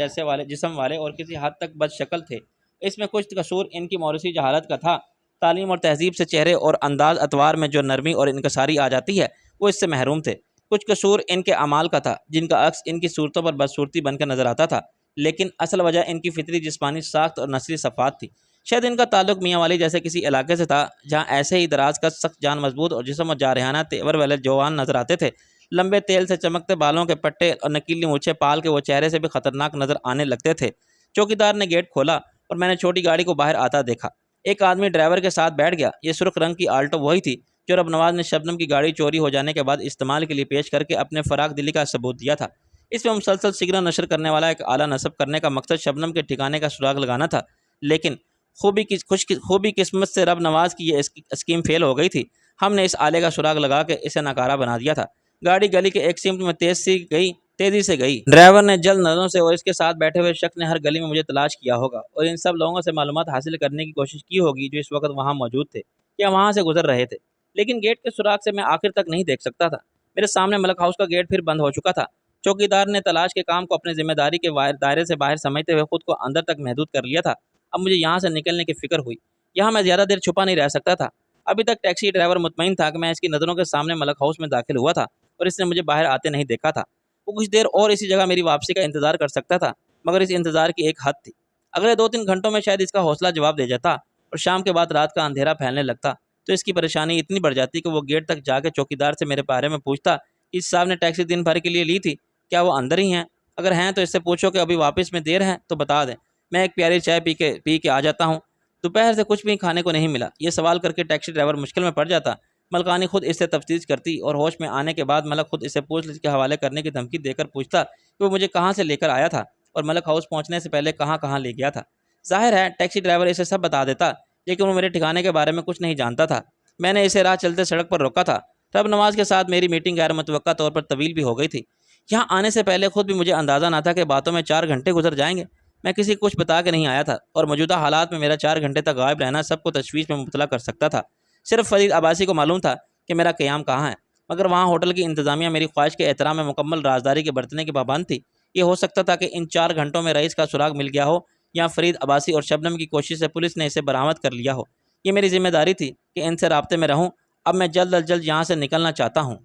جسم والے اور کسی حد تک بد شکل تھے۔ اس میں کچھ قصور ان کی موروثی جہالت کا تھا۔ تعلیم اور تہذیب سے چہرے اور انداز اتوار میں جو نرمی اور انکساری آ جاتی ہے وہ اس سے محروم تھے۔ کچھ قصور ان کے اعمال کا تھا جن کا عکس ان کی صورتوں پر بدصورتی بن کر نظر آتا تھا، لیکن اصل وجہ ان کی فطری جسمانی ساخت اور نسلی صفات تھی۔ شاید ان کا تعلق میاں والی جیسے کسی علاقے سے تھا جہاں ایسے ہی دراز کا سخت جان مضبوط اور جسم و جارحانہ تیور والے جوان نظر آتے تھے۔ لمبے تیل سے چمکتے بالوں کے پٹے اور نکیلی مونچھیں پال کے وہ چہرے سے بھی خطرناک نظر آنے لگتے تھے۔ چوکیدار نے گیٹ کھولا اور میں نے چھوٹی گاڑی کو باہر آتا دیکھا۔ ایک آدمی ڈرائیور کے ساتھ بیٹھ گیا۔ یہ سرخ رنگ کی آلٹو وہی تھی جو رب نواز نے شبنم کی گاڑی چوری ہو جانے کے بعد استعمال کے لیے پیش کر کے اپنے فراق دلی کا ثبوت دیا تھا۔ اس میں مسلسل سگنل نشر کرنے والا ایک آلہ نصب کرنے کا مقصد شبنم کے ٹھکانے کا سراغ لگانا تھا، لیکن خوبی قسمت سے رب نواز کی یہ اسکیم فیل ہو گئی تھی۔ ہم نے اس آلے کا سراغ لگا کے اسے ناکارہ بنا دیا تھا۔ گاڑی گلی کے ایک سمت میں تیزی سے گئی۔ ڈرائیور نے جلد نظروں سے اور اس کے ساتھ بیٹھے ہوئے شخص نے ہر گلی میں مجھے تلاش کیا ہوگا اور ان سب لوگوں سے معلومات حاصل کرنے کی کوشش کی ہوگی جو اس وقت وہاں موجود تھے یا وہاں سے گزر رہے تھے، لیکن گیٹ کے سراغ سے میں آخر تک نہیں دیکھ سکتا تھا۔ میرے سامنے ملک ہاؤس کا گیٹ پھر بند ہو چکا تھا۔ چوکیدار نے تلاش کے کام کو اپنے ذمہ داری کے دائرے سے باہر سمجھتے ہوئے خود کو اندر تک محدود کر لیا تھا۔ اب مجھے یہاں سے نکلنے کی فکر ہوئی۔ یہاں میں زیادہ دیر چھپا نہیں رہ سکتا تھا۔ ابھی تک ٹیکسی ڈرائیور مطمئن تھا کہ میں اس کی نظروں کے سامنے ملک ہاؤس میں داخل ہوا تھا اور اس نے مجھے باہر آتے نہیں دیکھا تھا۔ وہ کچھ دیر اور اسی جگہ میری واپسی کا انتظار کر سکتا تھا، مگر اس انتظار کی ایک حد تھی۔ اگلے 2-3 گھنٹوں میں شاید اس کا حوصلہ جواب دے جاتا اور شام کے بعد رات کا اندھیرا پھیلنے لگتا تو اس کی پریشانی اتنی بڑھ جاتی کہ وہ گیٹ تک جا کے چوکیدار سے میرے بارے میں پوچھتا کہ اس صاحب نے ٹیکسی دن بھر کے لیے لی تھی، کیا وہ اندر ہی ہیں؟ اگر ہیں تو اس سے پوچھو کہ ابھی واپس میں دیر ہے تو بتا دیں، میں ایک پیاری چائے پی کے آ جاتا ہوں۔ دوپہر سے کچھ بھی کھانے کو نہیں ملا۔ یہ سوال کر کے ٹیکسی ڈرائیور مشکل میں پڑ جاتا۔ ملکانی خود اس سے تفتیش کرتی اور ہوش میں آنے کے بعد ملک خود اسے پوچھ کے حوالے کرنے کی دھمکی دے کر پوچھتا کہ وہ مجھے کہاں سے لے کر آیا تھا۔ اور ملک ہاؤس پہنچنے سے پہلے کہاں کہاں لے گیا تھا۔ ظاہر ہے ٹیکسی ڈرائیور اسے سب بتا دیتا، لیکن وہ میرے ٹھکانے کے بارے میں کچھ نہیں جانتا تھا۔ میں نے اسے راہ چلتے سڑک پر روکا تھا۔ رب نواز کے ساتھ میری میٹنگ غیر متوقع طور پر طویل بھی ہو گئی تھی۔ یہاں آنے سے پہلے خود بھی مجھے اندازہ نہ تھا کہ باتوں میں 4 گھنٹے گزر جائیں گے۔ میں کسی کو کچھ بتا کے نہیں آیا تھا، اور موجودہ حالات میں میرا 4 گھنٹے تک غائب رہنا سب کو تشویش میں مبتلا کر سکتا تھا۔ صرف فرید عباسی کو معلوم تھا کہ میرا قیام کہاں ہے، مگر وہاں ہوٹل کی انتظامیہ میری خواہش کے احترام میں مکمل رازداری کے برتنے کی پابند تھی۔ یہ ہو سکتا تھا کہ ان 4 گھنٹوں میں رئیس کا سراغ مل گیا ہو، یا فرید عباسی اور شبنم کی کوشش سے پولیس نے اسے برآمد کر لیا ہو۔ یہ میری ذمہ داری تھی کہ ان سے رابطے میں رہوں۔ اب میں جلد از جلد یہاں سے نکلنا چاہتا ہوں۔